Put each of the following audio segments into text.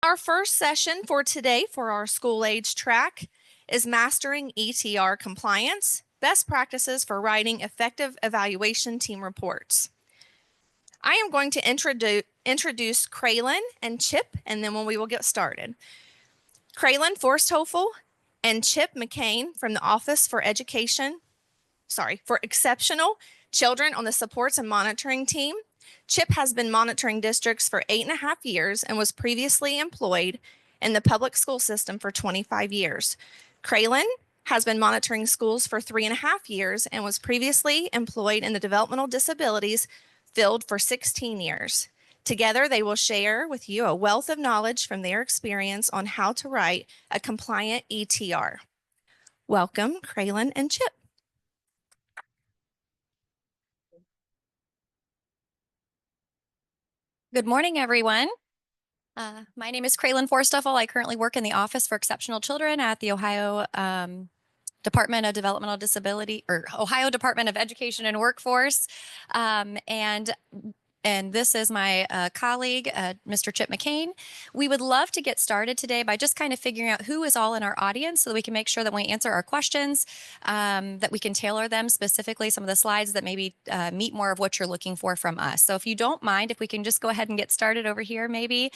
Our first session for today for our school age track is Mastering ETR Compliance, Best Practices for Writing Effective Evaluation Team Reports. I am going to introduce Chralin and Chip, and then we will get started. Chralin Forsthoefel and Chip McCain from the Office for Exceptional Children on the Supports and Monitoring Team. Chip has been monitoring districts for 8.5 years and was previously employed in the public school system for 25 years. Chralin has been monitoring schools for 3.5 years and was previously employed in the developmental disabilities field for 16 years. Together, they will share with you a wealth of knowledge from their experience on how to write a compliant ETR. Welcome, Chralin and Chip. Good morning, everyone. My name is Chralin Forsthoefel. I currently work in the Office for Exceptional Children at the Ohio Department of Developmental Disability, or Ohio Department of Education and Workforce. And this is my colleague, Mr. Chip McCain. We would love to get started today by just kind of figuring out who is all in our audience so that we can make sure that when we answer our questions, that we can tailor them specifically, some of the slides that maybe meet more of what you're looking for from us. So if you don't mind, if we can just go ahead and get started over here, maybe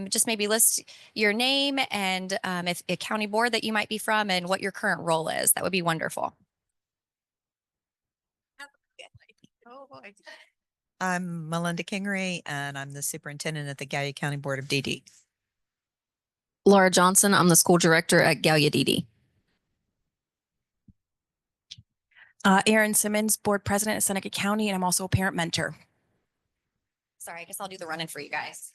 just maybe list your name and if a county board that you might be from and what your current role is, that would be wonderful. Oh, boy. I'm Melinda Kingery, and I'm the superintendent at the Gallia County Board of DD. Laura Johnson, I'm the school director at Gallia DD. Erin Simmons, board president at Seneca County, and I'm also a parent mentor. Sorry, I guess I'll do the run-in for you guys.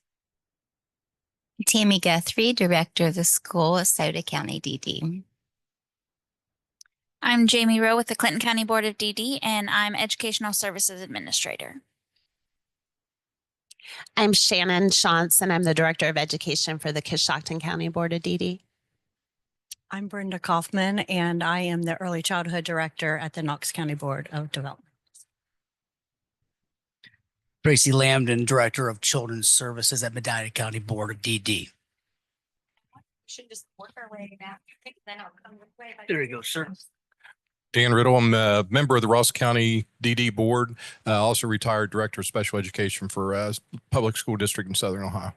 Tammy Guthrie, director of the school at Sauter County DD. I'm Jamie Rowe with the Clinton County Board of DD, and I'm Educational Services Administrator. I'm Shannon Shantz, and I'm the Director of Education for the Coshocton County Board of DD. I'm Brenda Kaufman, and I am the Early Childhood Director at the Knox County Board of Development. Tracy Lambden, Director of Children's Services at Medina County Board of DD. We should just work our way back. Then I'll come this way. There you go, sir. Dan Riddle, I'm a member of the Ross County DD Board, also retired Director of Special Education for Public School District in Southern Ohio.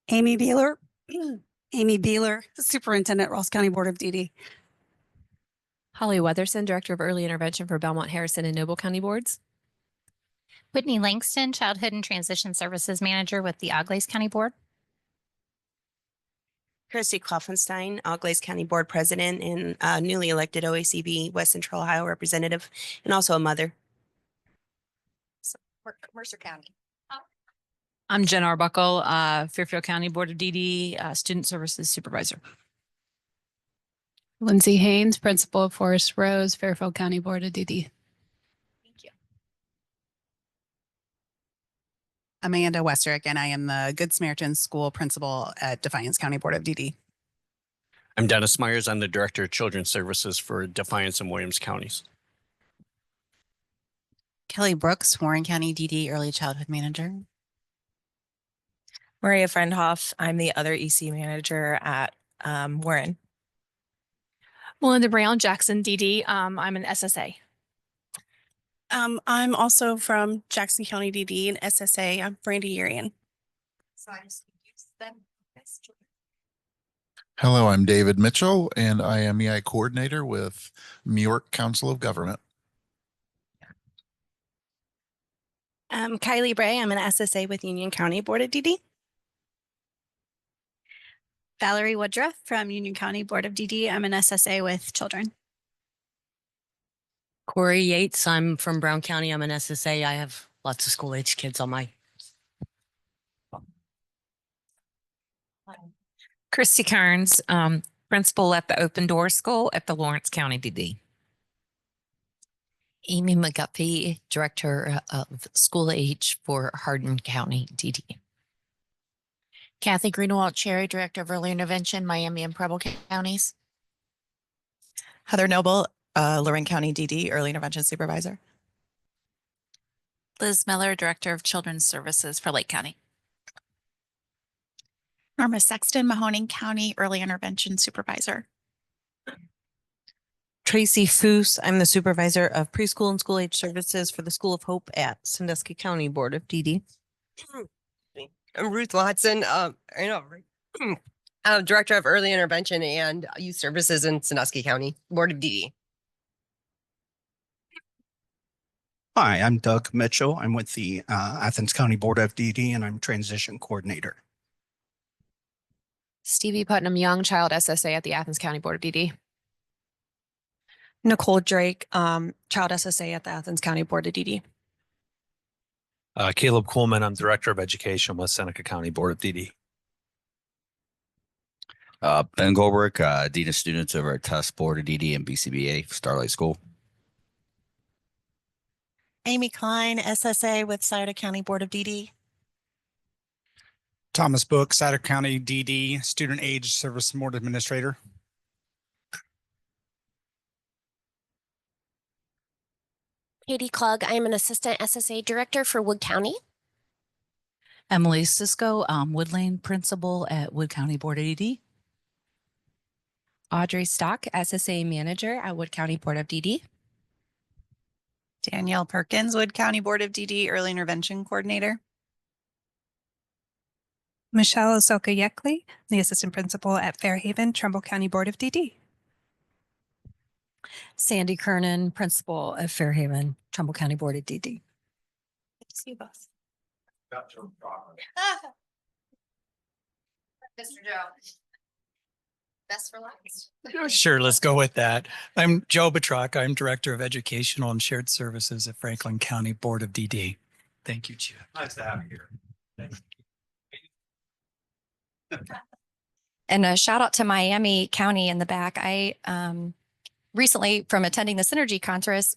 Amy Beeler, Superintendent, Ross County Board of DD. Holly Weatherson, Director of Early Intervention for Belmont, Harrison, and Noble County Boards. Whitney Langston, Childhood and Transition Services Manager with the Auglaize County Board. Christy Klopfenstein, Auglaize County Board President and newly elected OACB West Central Ohio representative, and also a mother. Mercer County. I'm Jen Arbuckle, Fairfield County Board of DD, Student Services Supervisor. Lindsay Haynes, Principal of Forest Rose, Fairfield County Board of DD. Thank you. Amanda Westerick, and I am the Good Samaritan School Principal at Defiance County Board of DD. I'm Dennis Myers. I'm the Director of Children's Services for Defiance and Williams counties. Kelly Brooks, Warren County DD Early Childhood Manager. Maria Friendhoff, I'm the other EC Manager at Warren. Melinda Brown, Jackson DD. I'm an SSA. I'm also from Jackson County DD and SSA. I'm Brandy Urian. So I just use them. Hello, I'm David Mitchell, and I am EI Coordinator with New York Council of Government. I'm Kylie Bray. I'm an SSA with Union County Board of DD. Valerie Woodruff from Union County Board of DD. I'm an SSA with children. Corey Yates, I'm from Brown County. I'm an SSA. I have lots of school age kids on my. Christy Kearns, principal at the Open Door School at the Lawrence County DD. Amy McGuffey, Director of School Age for Hardin County DD. Kathy Greenwald Cherry, Director of Early Intervention, Miami and Preble counties. Heather Noble, Lorraine County DD Early Intervention Supervisor. Liz Miller, Director of Children's Services for Lake County. Norma Sexton, Mahoning County Early Intervention Supervisor. Tracy Foose. I'm the supervisor of preschool and school age services for the School of Hope at Sandusky County Board of DD. I'm Ruth Watson. I'm Director of Early Intervention and Youth Services in Sandusky County Board of DD. Hi, I'm Doug Mitchell. I'm with the Athens County Board of DD and I'm Transition Coordinator. Stevie Putnam Young, Child SSA at the Athens County Board of DD. Nicole Drake, Child SSA at the Athens County Board of DD. Caleb Coolman, I'm Director of Education with Seneca County Board of DD. Ben Goldberg, Dean of Students over at Tufts Board of DD and BCBA Starlight School. Amy Klein, SSA with Scioto County Board of DD. Thomas Book, Scioto County DD, Student Age Service Board Administrator. Katie Klug, I am an Assistant SSA Director for Wood County. Emily Cisco, Wood Lane Principal at Wood County Board of DD. Audrey Stock, SSA Manager at Wood County Board of DD. Danielle Perkins, Wood County Board of DD Early Intervention Coordinator. Michelle Osoka Yeckley, the Assistant Principal at Fairhaven, Trumbull County Board of DD. Sandy Kernan, Principal at Fairhaven, Trumbull County Board of DD. Good to see you both. Mr. Joe. Best for last. Sure, let's go with that. I'm Joe Batraka. I'm Director of Educational and Shared Services at Franklin County Board of DD. Thank you, Chip. Nice to have you here. Thanks. And a shout out to Miami County in the back. I recently, from attending the Synergy conference,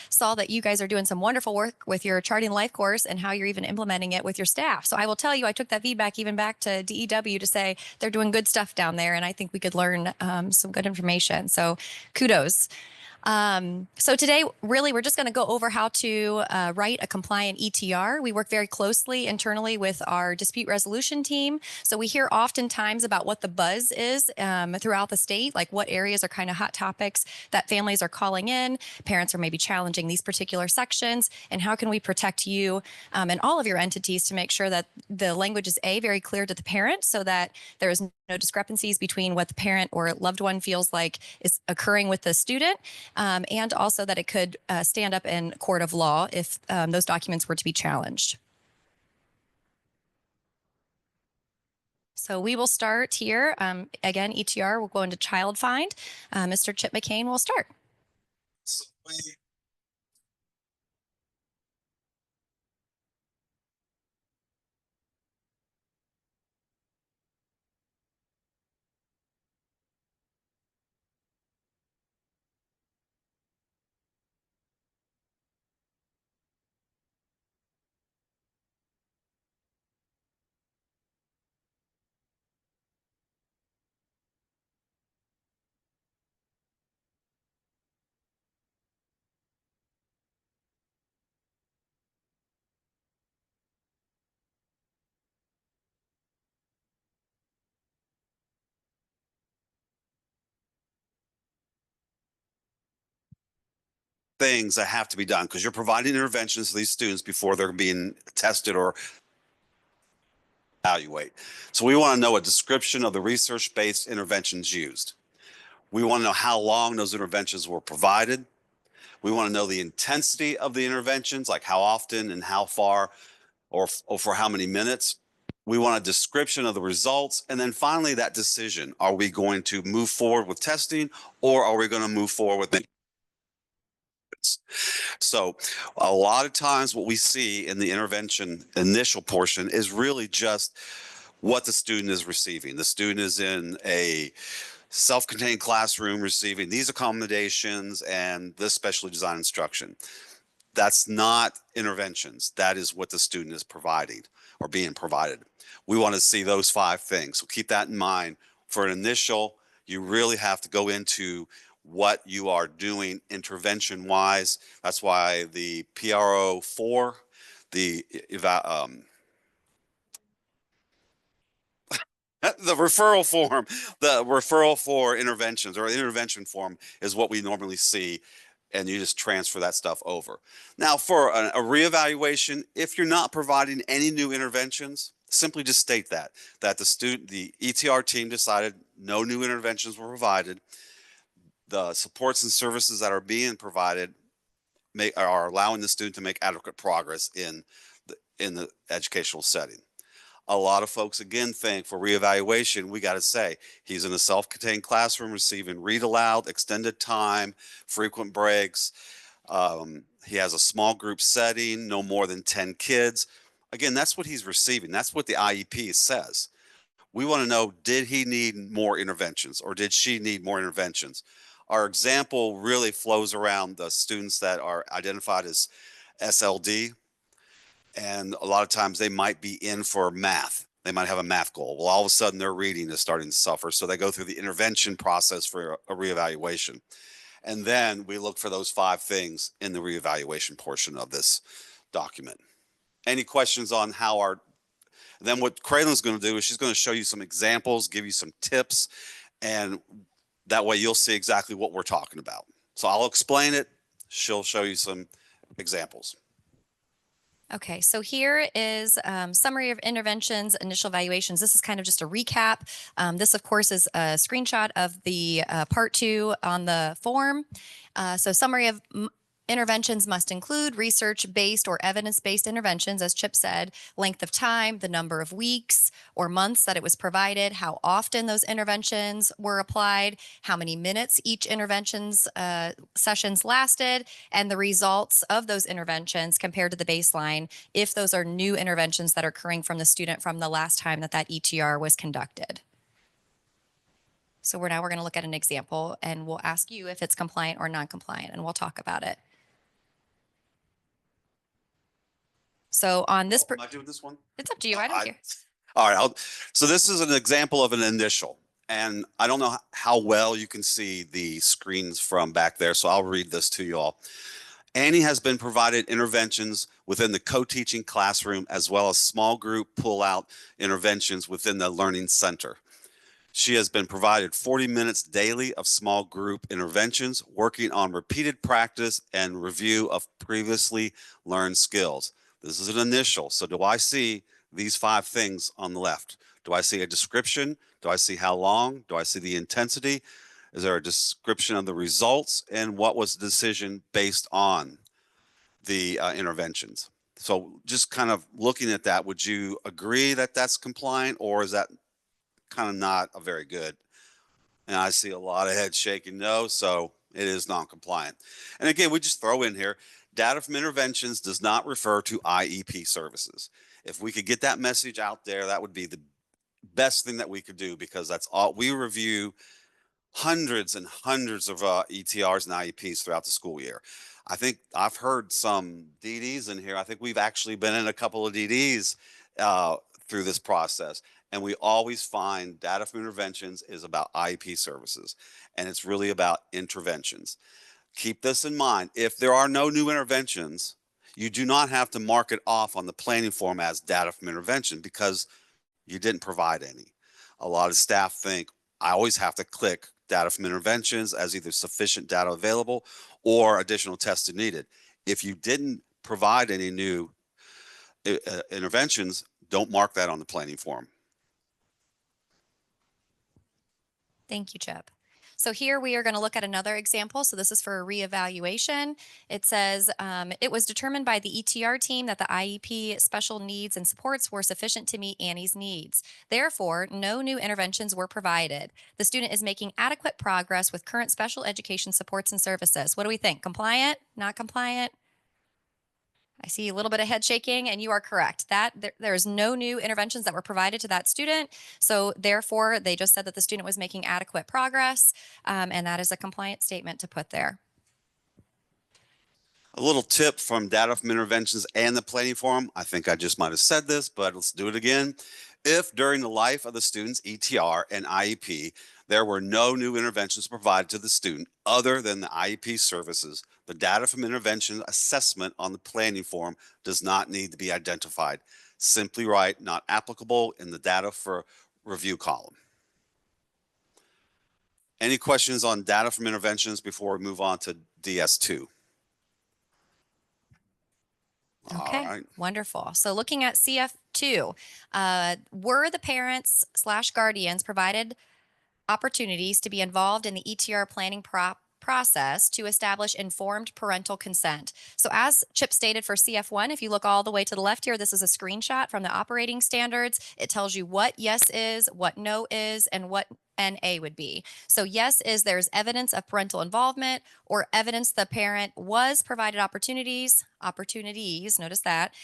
saw that you guys are doing some wonderful work with your charting life course and how you're even implementing it with your staff. So I will tell you, I took that feedback even back to DEW to say they're doing good stuff down there. And I think we could learn some good information. So kudos. So today, really, we're just going to go over how to write a compliant ETR. We work very closely internally with our dispute resolution team. So we hear oftentimes about what the buzz is throughout the state, like what areas are kind of hot topics that families are calling in. Parents are maybe challenging these particular sections. And how can we protect you and all of your entities to make sure that the language is very clear to the parent so that there is no discrepancies between what the parent or loved one feels like is occurring with the student. And also that it could stand up in court of law if those documents were to be challenged. So we will start here. Again, ETR, we'll go into child find. Mr. Chip McCain will start. Things that have to be done because you're providing interventions to these students before they're being tested or evaluate. So we want to know a description of the research-based interventions used. We want to know how long those interventions were provided. We want to know the intensity of the interventions, like how often and how far or for how many minutes. We want a description of the results. And then finally, that decision. Are we going to move forward with testing or are we going to move forward with So a lot of times what we see in the intervention initial portion is really just what the student is receiving. The student is in a self-contained classroom receiving these accommodations and this specially designed instruction. That's not interventions. That is what the student is providing or being provided. We want to see those 5 things. So keep that in mind. For an initial, you really have to go into what you are doing intervention wise. That's why the PRO 4, the The referral form, the referral for interventions or intervention form is what we normally see. And you just transfer that stuff over. Now for a reevaluation, if you're not providing any new interventions, simply just state that the ETR team decided no new interventions were provided. The supports and services that are being provided are allowing the student to make adequate progress in the educational setting. A lot of folks again think for reevaluation, we got to say he's in a self-contained classroom receiving read aloud, extended time, frequent breaks. He has a small group setting, no more than 10 kids. Again, that's what he's receiving. That's what the IEP says. We want to know, did he need more interventions or did she need more interventions? Our example really flows around the students that are identified as SLD. And a lot of times they might be in for math. They might have a math goal. Well, all of a sudden their reading is starting to suffer. So they go through the intervention process for a reevaluation. And then we look for those 5 things in the reevaluation portion of this document. Any questions on how then what Chralin's going to do is she's going to show you some examples, give you some tips, and that way you'll see exactly what we're talking about. So I'll explain it. She'll show you some examples. Okay, so here is summary of interventions, initial evaluations. This is kind of just a recap. This, of course, is a screenshot of the part 2 on the form. So summary of interventions must include research-based or evidence-based interventions, as Chip said, length of time, the number of weeks or months that it was provided, how often those interventions were applied, how many minutes each interventions sessions lasted, and the results of those interventions compared to the baseline if those are new interventions that are occurring from the student from the last time that ETR was conducted. So now we're going to look at an example and we'll ask you if it's compliant or non-compliant and we'll talk about it. So on this, am I doing this one? It's up to you. I don't care. All right. So this is an example of an initial, and I don't know how well you can see the screens from back there. So I'll read this to you all. Annie has been provided interventions within the co-teaching classroom as well as small group pull-out interventions within the learning center. She has been provided 40 minutes daily of small group interventions, working on repeated practice and review of previously learned skills. This is an initial. So do I see these 5 things on the left? Do I see a description? Do I see how long? Do I see the intensity? Is there a description of the results? And what was the decision based on the interventions? So just kind of looking at that, would you agree that that's compliant, or is that kind of not a very good? And I see a lot of heads shaking no, so it is non-compliant. And again, we just throw in here, data from interventions does not refer to IEP services. If we could get that message out there, that would be the best thing that we could do, because that's all we review. Hundreds and hundreds of ETRs and IEPs throughout the school year. I think I've heard some DDs in here. I think we've actually been in a couple of DDs through this process. And we always find data from interventions is about IEP services, and it's really about interventions. Keep this in mind. If there are no new interventions, you do not have to mark it off on the planning form as data from intervention because you didn't provide any. A lot of staff think I always have to click data from interventions as either sufficient data available or additional testing needed. If you didn't provide any new interventions, don't mark that on the planning form. Thank you, Chip. So here we are going to look at another example. So this is for a reevaluation. It says it was determined by the ETR team that the IEP special needs and supports were sufficient to meet Annie's needs. Therefore, no new interventions were provided. The student is making adequate progress with current special education supports and services. What do we think? Compliant? Not compliant? I see a little bit of head shaking, and you are correct that there's no new interventions that were provided to that student. So therefore, they just said that the student was making adequate progress, and that is a compliant statement to put there. A little tip from data from interventions and the planning form. I think I just might have said this, but let's do it again. If during the life of the student's ETR and IEP, there were no new interventions provided to the student other than the IEP services, the data from intervention assessment on the planning form does not need to be identified. Simply write not applicable in the data for review column. Any questions on data from interventions before we move on to DS2? Okay, All right. wonderful. So looking at CF2, were the parents / guardians provided opportunities to be involved in the ETR planning process to establish informed parental consent? So as Chip stated for CF1, if you look all the way to the left here, this is a screenshot from the operating standards. It tells you what yes is, what no is, and what NA would be. So yes is there's evidence of parental involvement or evidence the parent was provided opportunities, notice that,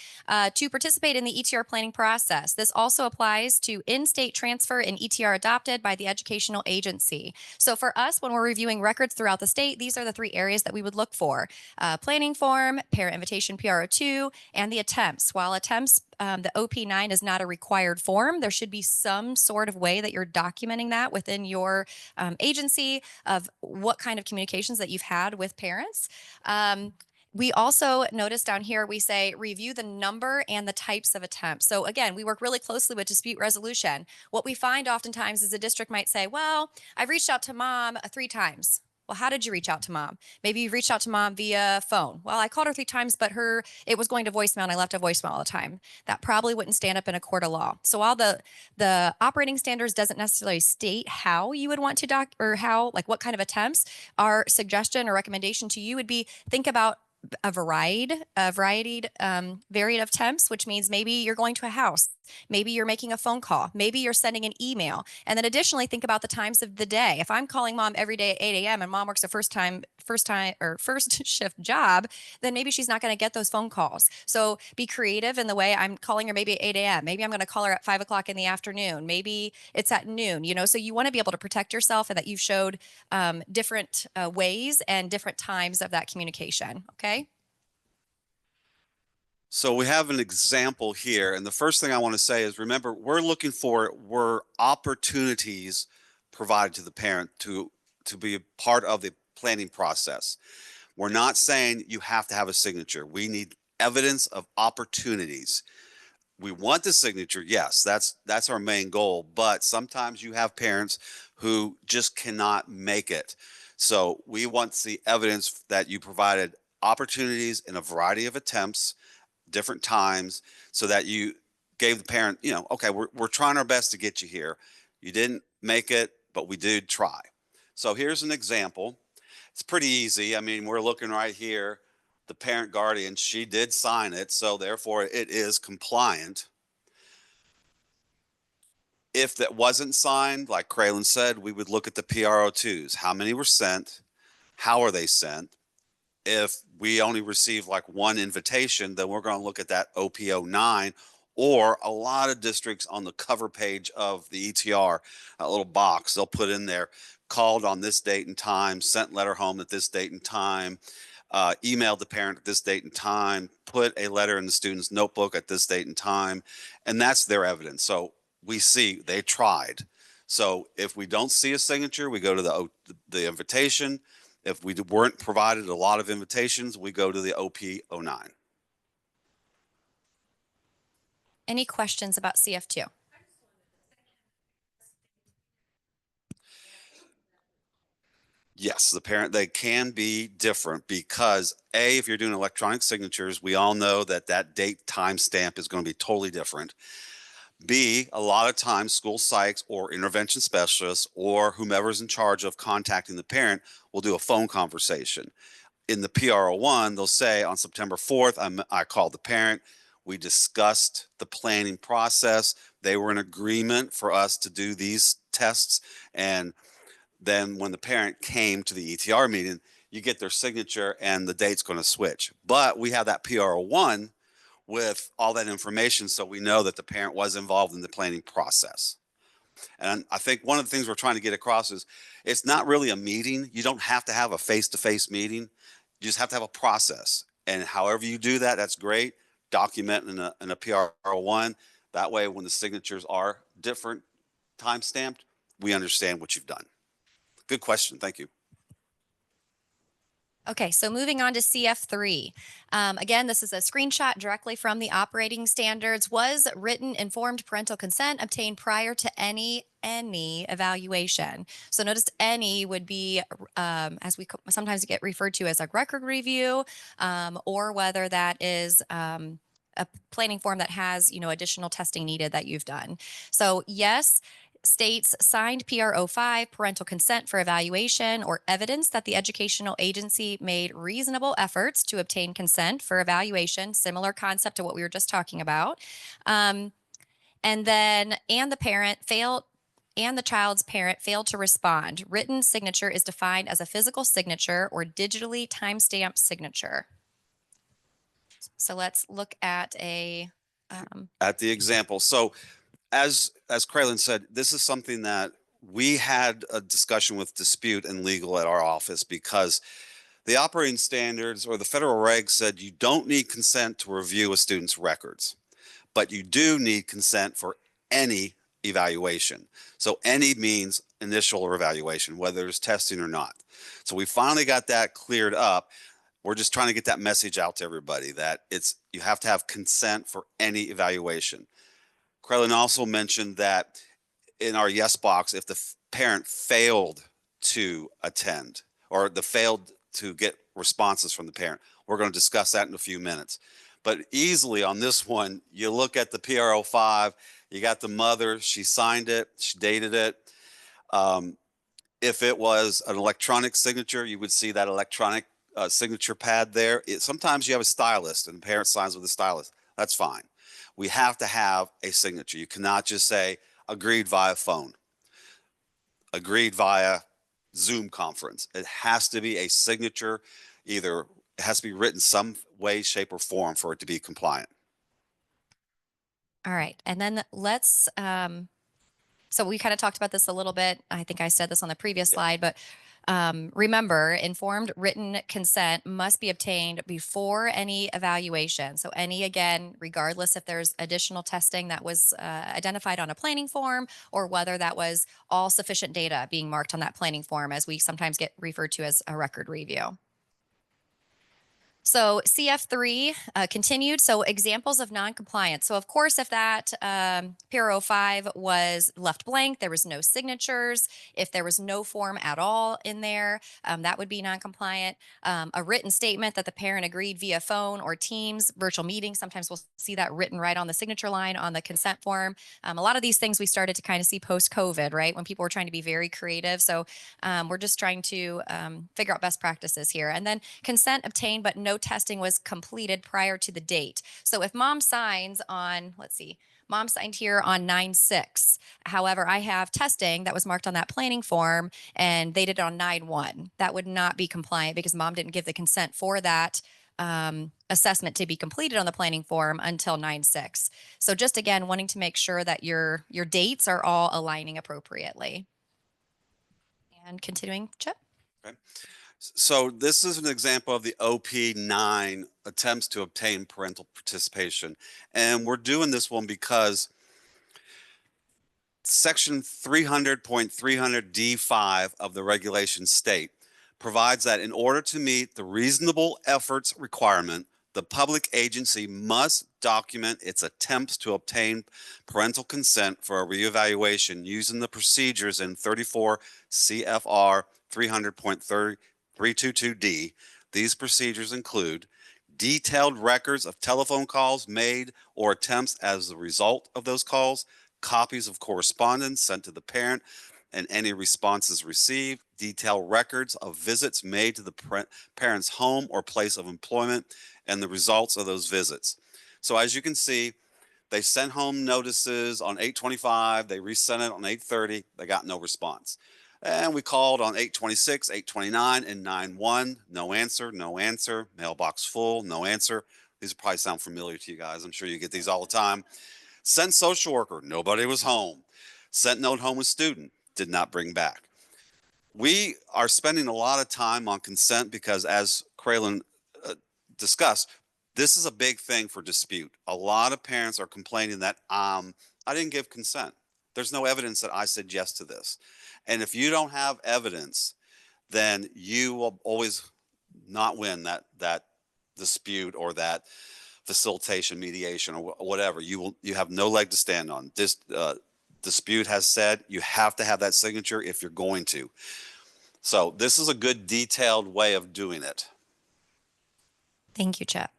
to participate in the ETR planning process. This also applies to in-state transfer and ETR adopted by the educational agency. So for us, when we're reviewing records throughout the state, these are the 3 areas that we would look for: planning form, parent invitation PRO2, and the attempts. While attempts, the OP9 is not a required form, there should be some sort of way that you're documenting that within your agency of what kind of communications that you've had with parents. We also notice down here, we say review the number and the types of attempts. So again, we work really closely with dispute resolution. What we find oftentimes is a district might say, well, I've reached out to mom 3 times. Well, how did you reach out to mom? Maybe you reached out to mom via phone. Well, I called her 3 times, but it was going to voicemail and I left a voicemail all the time. That probably wouldn't stand up in a court of law. So while the operating standards doesn't necessarily state how you would want to what kind of attempts, our suggestion or recommendation to you would be think about a varied of attempts, which means maybe you're going to a house, maybe you're making a phone call, maybe you're sending an email. And then additionally, think about the times of the day. If I'm calling mom every day at 8 a.m. and mom works a first shift job, then maybe she's not going to get those phone calls. So be creative in the way I'm calling her maybe at 8 a.m. Maybe I'm going to call her at 5 o'clock in the afternoon. Maybe it's at noon, so you want to be able to protect yourself and that you've showed different ways and different times of that communication. Okay. So we have an example here. And the first thing I want to say is, remember, we're looking for opportunities provided to the parent to be a part of the planning process. We're not saying you have to have a signature. We need evidence of opportunities. We want the signature. Yes, that's our main goal. But sometimes you have parents who just cannot make it. So we want the evidence that you provided opportunities in a variety of attempts, different times, so that you gave the parent, okay, we're trying our best to get you here. You didn't make it, but we did try. So here's an example. It's pretty easy. I mean, we're looking right here. The parent guardian, she did sign it, so therefore it is compliant. If that wasn't signed, like Chralin said, we would look at the PRO2s. How many were sent? How are they sent? If we only receive like 1 invitation, then we're going to look at that OP09, or a lot of districts on the cover page of the ETR, a little box, they'll put in there, called on this date and time, sent letter home at this date and time, emailed the parent at this date and time, put a letter in the student's notebook at this date and time, and that's their evidence. So we see they tried. So if we don't see a signature, we go to the invitation. If we weren't provided a lot of invitations, we go to the OP09. Any questions about CF2? Yes, they can be different because if you're doing electronic signatures, we all know that date timestamp is going to be totally different. B, a lot of times school psychs or intervention specialists or whomever's in charge of contacting the parent will do a phone conversation. In the PRO1, they'll say on September 4th, I called the parent. We discussed the planning process. They were in agreement for us to do these tests. And then when the parent came to the ETR meeting, you get their signature and the date's going to switch. But we have that PRO1 with all that information, so we know that the parent was involved in the planning process. And I think one of the things we're trying to get across is it's not really a meeting. You don't have to have a face-to-face meeting. You just have to have a process. And however you do that, that's great. Document in a PRO1. That way, when the signatures are different, time-stamped, we understand what you've done. Good question. Thank you. Okay, so moving on to CF3. Again, this is a screenshot directly from the operating standards. Was written informed parental consent obtained prior to any evaluation? So notice any would be, as we sometimes get referred to as a record review, or whether that is a planning form that has, additional testing needed that you've done. So yes, states signed PRO5, parental consent for evaluation, or evidence that the educational agency made reasonable efforts to obtain consent for evaluation, similar concept to what we were just talking about. And the parent failed, and the child's parent failed to respond. Written signature is defined as a physical signature or digitally timestamped signature. So let's look at the example. So as Chralin said, this is something that we had a discussion with dispute and legal at our office, because the operating standards or the federal regs said you don't need consent to review a student's records, but you do need consent for any evaluation. So any means initial evaluation, whether there's testing or not. So we finally got that cleared up. We're just trying to get that message out to everybody that you have to have consent for any evaluation. Chralin also mentioned that in our yes box, if the parent failed to attend or failed to get responses from the parent, we're going to discuss that in a few minutes. But easily on this one, you look at the PRO5, you got the mother, she signed it, she dated it. If it was an electronic signature, you would see that electronic signature pad there. Sometimes you have a stylist and the parent signs with a stylist. That's fine. We have to have a signature. You cannot just say agreed via phone, agreed via Zoom conference. It has to be a signature. Either it has to be written some way, shape, or form for it to be compliant. All right. And then let's, so we kind of talked about this a little bit. I think I said this on the previous slide, but remember, informed written consent must be obtained before any evaluation. So any, again, regardless if there's additional testing that was identified on a planning form or whether that was all sufficient data being marked on that planning form, as we sometimes get referred to as a record review. So CF3 continued. So examples of non-compliance. So of course, if that PRO5 was left blank, there was no signatures. If there was no form at all in there, that would be non-compliant. A written statement that the parent agreed via phone or Teams, virtual meeting. Sometimes we'll see that written right on the signature line on the consent form. A lot of these things we started to kind of see post-COVID, right? When people were trying to be very creative. So we're just trying to figure out best practices here. And then consent obtained, but no testing was completed prior to the date. So if mom signs on, let's see, mom signed here on 9/6. However, I have testing that was marked on that planning form and they did it on 9/1. That would not be compliant because mom didn't give the consent for that assessment to be completed on the planning form until 9/6. So just again, wanting to make sure that your dates are all aligning appropriately. And continuing, Chip. Okay. So this is an example of the OP9 attempts to obtain parental participation. And we're doing this one because section 300.300D5 of the regulation state provides that in order to meet the reasonable efforts requirement, the public agency must document its attempts to obtain parental consent for a reevaluation using the procedures in 34 CFR 300.322D. These procedures include detailed records of telephone calls made or attempts as a result of those calls, copies of correspondence sent to the parent and any responses received, detailed records of visits made to the parent's home or place of employment, and the results of those visits. So as you can see, they sent home notices on 8/25, they resent it on 8/30, they got no response. And we called on 8/26, 8/29, and 9/1, no answer, no answer, mailbox full, no answer. These probably sound familiar to you guys. I'm sure you get these all the time. Sent social worker, nobody was home. Sent note home with student, did not bring back. We are spending a lot of time on consent because, as Chralin discussed, this is a big thing for dispute. A lot of parents are complaining that I didn't give consent. There's no evidence that I said yes to this. And if you don't have evidence, then you will always not win that dispute or that facilitation, mediation, or whatever, you have no leg to stand on. This dispute has said you have to have that signature if you're going to. So this is a good detailed way of doing it. Thank you, Chip.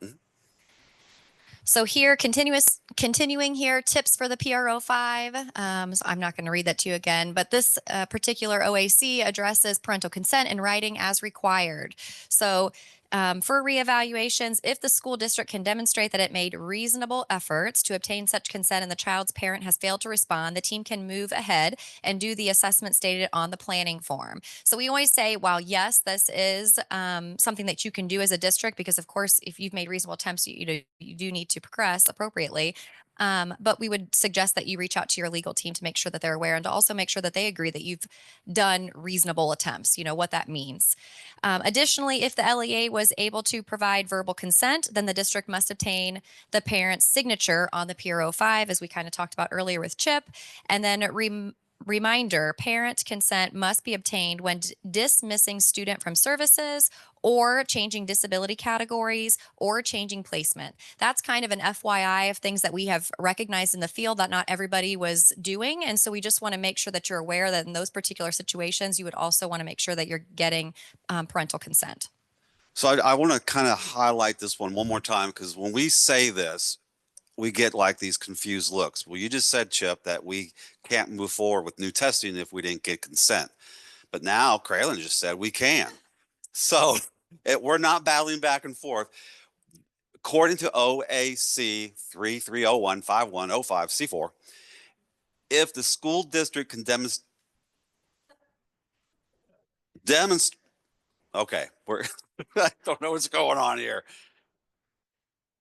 So here, continuing here, tips for the PRO 5. So I'm not going to read that to you again, but this particular OAC addresses parental consent in writing as required. So for reevaluations, if the school district can demonstrate that it made reasonable efforts to obtain such consent and the child's parent has failed to respond, the team can move ahead and do the assessment stated on the planning form. So we always say, while yes, this is something that you can do as a district, because of course, if you've made reasonable attempts, you do need to progress appropriately. But we would suggest that you reach out to your legal team to make sure that they're aware and to also make sure that they agree that you've done reasonable attempts, what that means. Additionally, if the LEA was able to provide verbal consent, then the district must obtain the parent's signature on the PRO 5, as we kind of talked about earlier with Chip, and then reminder, parent consent must be obtained when dismissing student from services or changing disability categories or changing placement. That's kind of an FYI of things that we have recognized in the field that not everybody was doing. And so we just want to make sure that you're aware that in those particular situations, you would also want to make sure that you're getting parental consent. So I want to kind of highlight this one more time, because when we say this, we get like these confused looks. Well, you just said, Chip, that we can't move forward with new testing if we didn't get consent. But now Chralin just said we can. So we're not battling back and forth. According to OAC 33015105C4, if the school district can demonstrate, okay, I don't know what's going on here.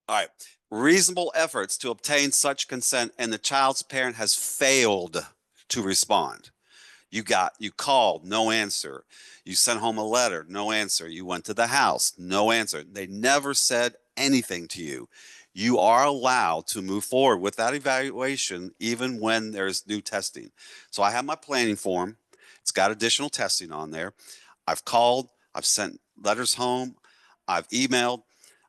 All right. Reasonable efforts to obtain such consent and the child's parent has failed to respond. You called, no answer. You sent home a letter, no answer. You went to the house, no answer. They never said anything to you. You are allowed to move forward with that evaluation even when there's new testing. So I have my planning form. It's got additional testing on there. I've called, I've sent letters home, I've emailed,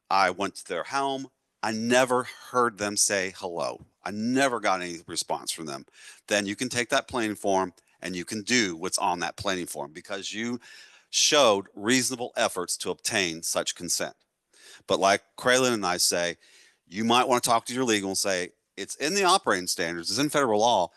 I went to their home. I never heard them say hello. I never got any response from them. Then you can take that planning form and you can do what's on that planning form because you showed reasonable efforts to obtain such consent. But like Chralin and I say, you might want to talk to your legal and say, it's in the operating standards, it's in federal law.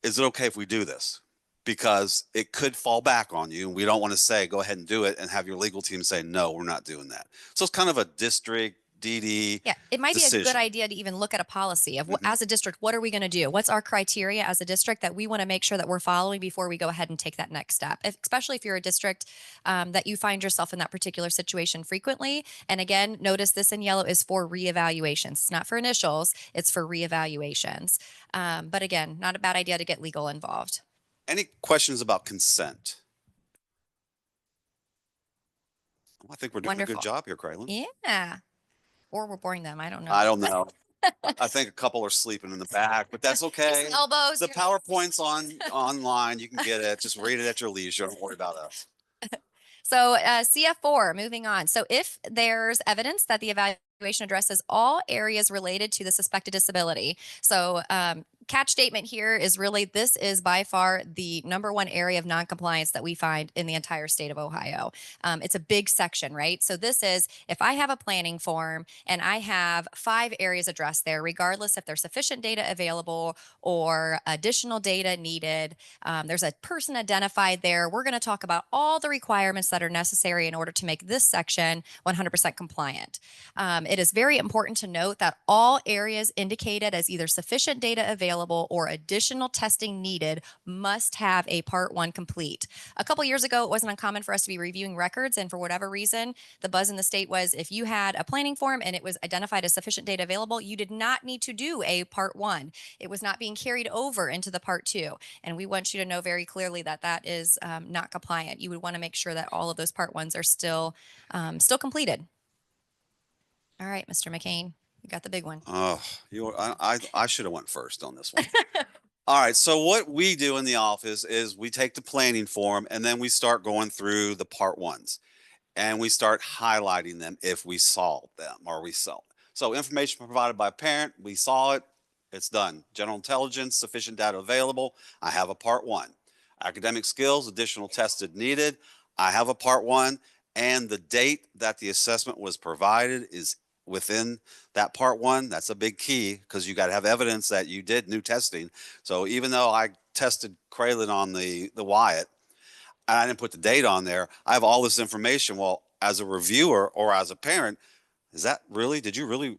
Is it okay if we do this? Because it could fall back on you. And we don't want to say, go ahead and do it and have your legal team say, no, we're not doing that. So it's kind of a district DD. Yeah, it might decision. be a good idea to even look at a policy of as a district, what are we going to do? What's our criteria as a district that we want to make sure that we're following before we go ahead and take that next step, especially if you're a district that you find yourself in that particular situation frequently. And again, notice this in yellow is for reevaluations. It's not for initials, it's for reevaluations. But again, not a bad idea to get legal involved. Any questions about consent? Well, I think we're doing a good job here, Chralin. Yeah. Or we're boring them. I don't know. I don't know. I think a couple are sleeping in the back, but that's okay. Elbows. The PowerPoint's online. You can get it. Just read it at your leisure. Don't worry about us. So CF4, moving on. So if there's evidence that the evaluation addresses all areas related to the suspected disability. So catch statement here is really, this is by far the #1 area of noncompliance that we find in the entire state of Ohio. It's a big section, right? So this is, if I have a planning form and I have 5 areas addressed there, regardless if there's sufficient data available or additional data needed, there's a person identified there. We're going to talk about all the requirements that are necessary in order to make this section 100% compliant. It is very important to note that all areas indicated as either sufficient data available or additional testing needed must have a Part 1 complete. A couple years ago, it wasn't uncommon for us to be reviewing records, and for whatever reason, the buzz in the state was if you had a planning form and it was identified as sufficient data available, you did not need to do a Part 1. It was not being carried over into the Part 2, and we want you to know very clearly that that is not compliant. You would want to make sure that all of those Part 1s are still completed. All right, Mr. McCain. You got the big one. Oh, I should have went first on this one. All right. So what we do in the office is we take the planning form and then we start going through the Part 1s. and we start highlighting them if we saw them or we saw. So information provided by a parent, we saw it, it's done. General intelligence, sufficient data available. I have a part 1. Academic skills, additional tested needed. I have a part 1, and the date that the assessment was provided is within that part 1. That's a big key because you got to have evidence that you did new testing. So even though I tested Chralin on the Wyatt, and I didn't put the date on there, I have all this information. Well, as a reviewer or as a parent, did you really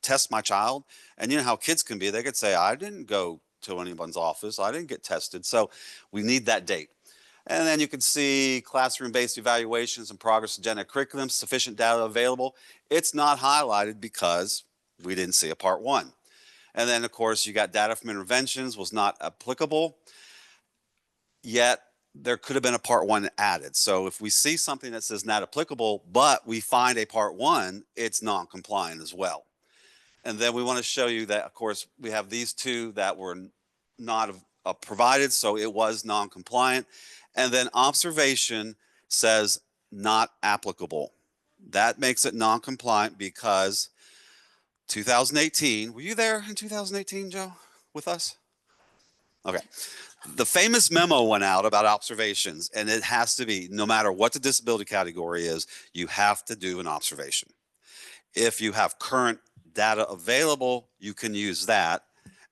test my child? And you know how kids can be. They could say, I didn't go to anyone's office. I didn't get tested. So we need that date. And then you can see classroom-based evaluations and progress agenda curriculum, sufficient data available. It's not highlighted because we didn't see a part 1. And then of course you got data from interventions was not applicable, yet there could have been a part 1 added. So if we see something that says not applicable, but we find a part 1, it's non-compliant as well. And then we want to show you that, of course, we have these 2 that were not provided, so it was non-compliant. And then observation says not applicable. That makes it non-compliant because 2018, were you there in 2018, Joe, with us? Okay. The famous memo went out about observations, and it has to be, no matter what the disability category is, you have to do an observation. If you have current data available, you can use that.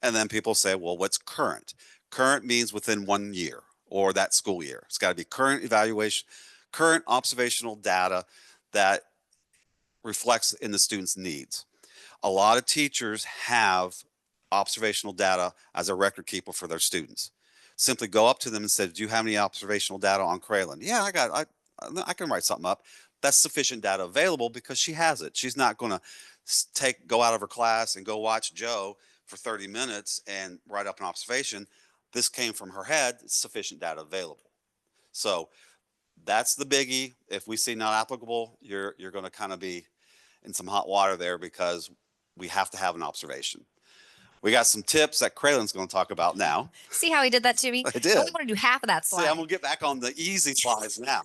And then people say, well, what's current? Current means within 1 year or that school year. It's got to be current evaluation, current observational data that reflects in the student's needs. A lot of teachers have observational data as a record keeper for their students. Simply go up to them and say, do you have any observational data on Chralin? Yeah, I can write something up. That's sufficient data available because she has it. She's not going to go out of her class and go watch Joe for 30 minutes and write up an observation. This came from her head. It's sufficient data available. So that's the biggie. If we see not applicable, you're going to kind of be in some hot water there because we have to have an observation. We got some tips that Chralin's going to talk about now. See how he did that to me? I did. I only want to do half of that slide. See, I'm going to get back on the easy slides now.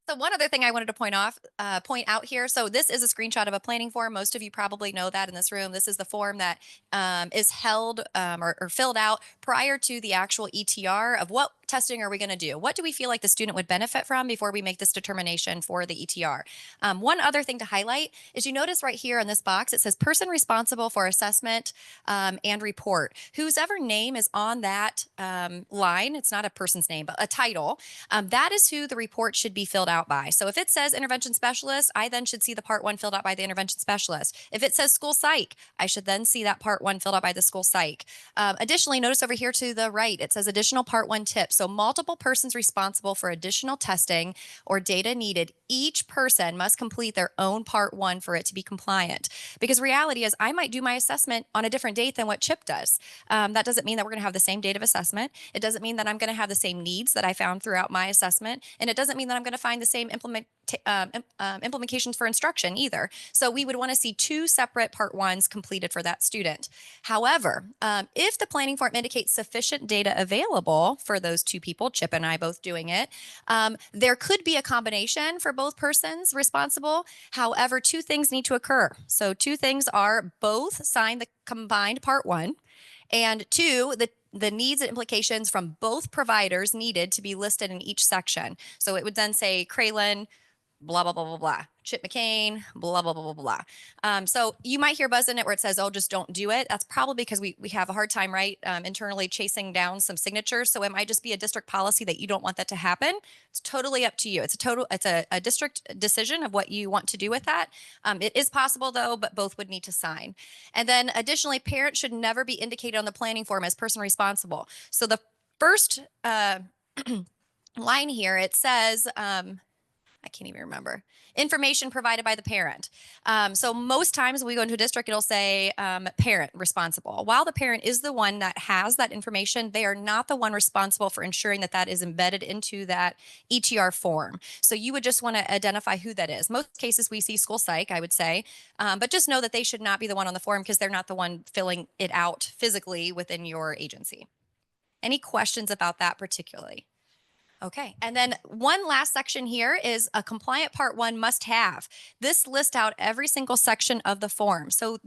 So one other thing I wanted to point out here. So this is a screenshot of a planning form. Most of you probably know that in this room. This is the form that is held or filled out prior to the actual ETR of what testing are we going to do? What do we feel like the student would benefit from before we make this determination for the ETR? One other thing to highlight is you notice right here in this box, it says person responsible for assessment and report. Whose ever name is on that line, it's not a person's name, but a title, that is who the report should be filled out by. So if it says intervention specialist, I then should see the part 1 filled out by the intervention specialist. If it says school psych, I should then see that part 1 filled out by the school psych. Additionally, notice over here to the right, it says additional part 1 tips. So multiple persons responsible for additional testing or data needed. Each person must complete their own part 1 for it to be compliant. Because reality is I might do my assessment on a different date than what Chip does. That doesn't mean that we're going to have the same date of assessment. It doesn't mean that I'm going to have the same needs that I found throughout my assessment. And it doesn't mean that I'm going to find the same implications for instruction either. So we would want to see 2 separate part 1s completed for that student. However, if the planning form indicates sufficient data available for those 2 people, Chip and I both doing it, there could be a combination for both persons responsible. However, 2 things need to occur. So 2 things are both sign the combined part 1, and 2, the needs and implications from both providers needed to be listed in each section. So it would then say Chralin, blah, blah, blah, blah, blah. Chip McCain, blah, blah, blah, blah, blah. So you might hear buzz in it where it says, oh, just don't do it. That's probably because we have a hard time, right, internally chasing down some signatures. So it might just be a district policy that you don't want that to happen. It's totally up to you. It's a district decision of what you want to do with that. It is possible though, but both would need to sign. And then additionally, parents should never be indicated on the planning form as person responsible. So the first line here, it says, I can't even remember. Information provided by the parent. So most times when we go into a district, it'll say parent responsible. While the parent is the one that has that information, they are not the one responsible for ensuring that that is embedded into that ETR form. So you would just want to identify who that is. Most cases we see school psych, I would say, but just know that they should not be the one on the form because they're not the one filling it out physically within your agency. Any questions about that particularly? Okay. And then one last section here is a compliant part 1 must have. This lists out every single section of the form. So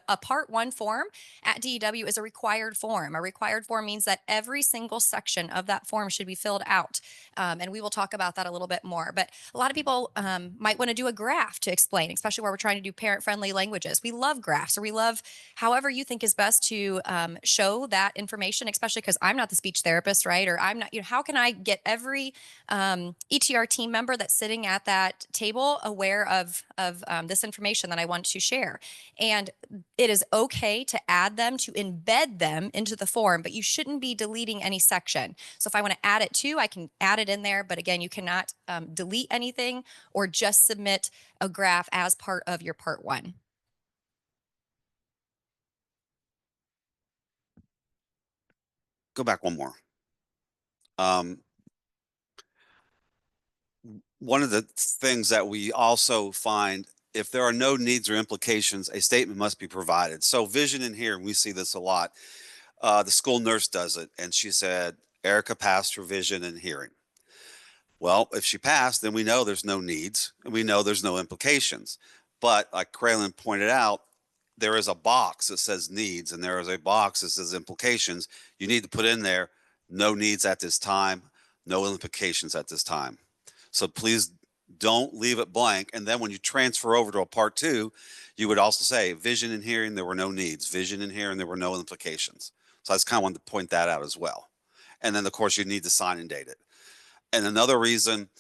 a part 1 form at DEW is a required form. A required form means that every single section of that form should be filled out. And we will talk about that a little bit more. But a lot of people might want to do a graph to explain, especially where we're trying to do parent-friendly languages. We love graphs, or we love however you think is best to show that information, especially because I'm not the speech therapist, right? Or I'm not, how can I get every ETR team member that's sitting at that table aware of this information that I want to share? And it is okay to add them, to embed them into the form, but you shouldn't be deleting any section. So if I want to add it too, I can add it in there, but again, you cannot delete anything or just submit a graph as part of your part 1. Go back one more. One of the things that we also find, if there are no needs or implications, a statement must be provided. So vision and hearing, we see this a lot. The school nurse does it, and she said, Erica passed her vision and hearing. Well, if she passed, then we know there's no needs, and we know there's no implications. But like Chralin pointed out, there is a box that says needs, and there is a box that says implications. You need to put in there, no needs at this time, no implications at this time. So please don't leave it blank. And then when you transfer over to a part 2, you would also say vision and hearing, there were no needs. Vision and hearing, there were no implications. So I just kind of wanted to point that out as well. And then of course you need to sign and date it. And another reason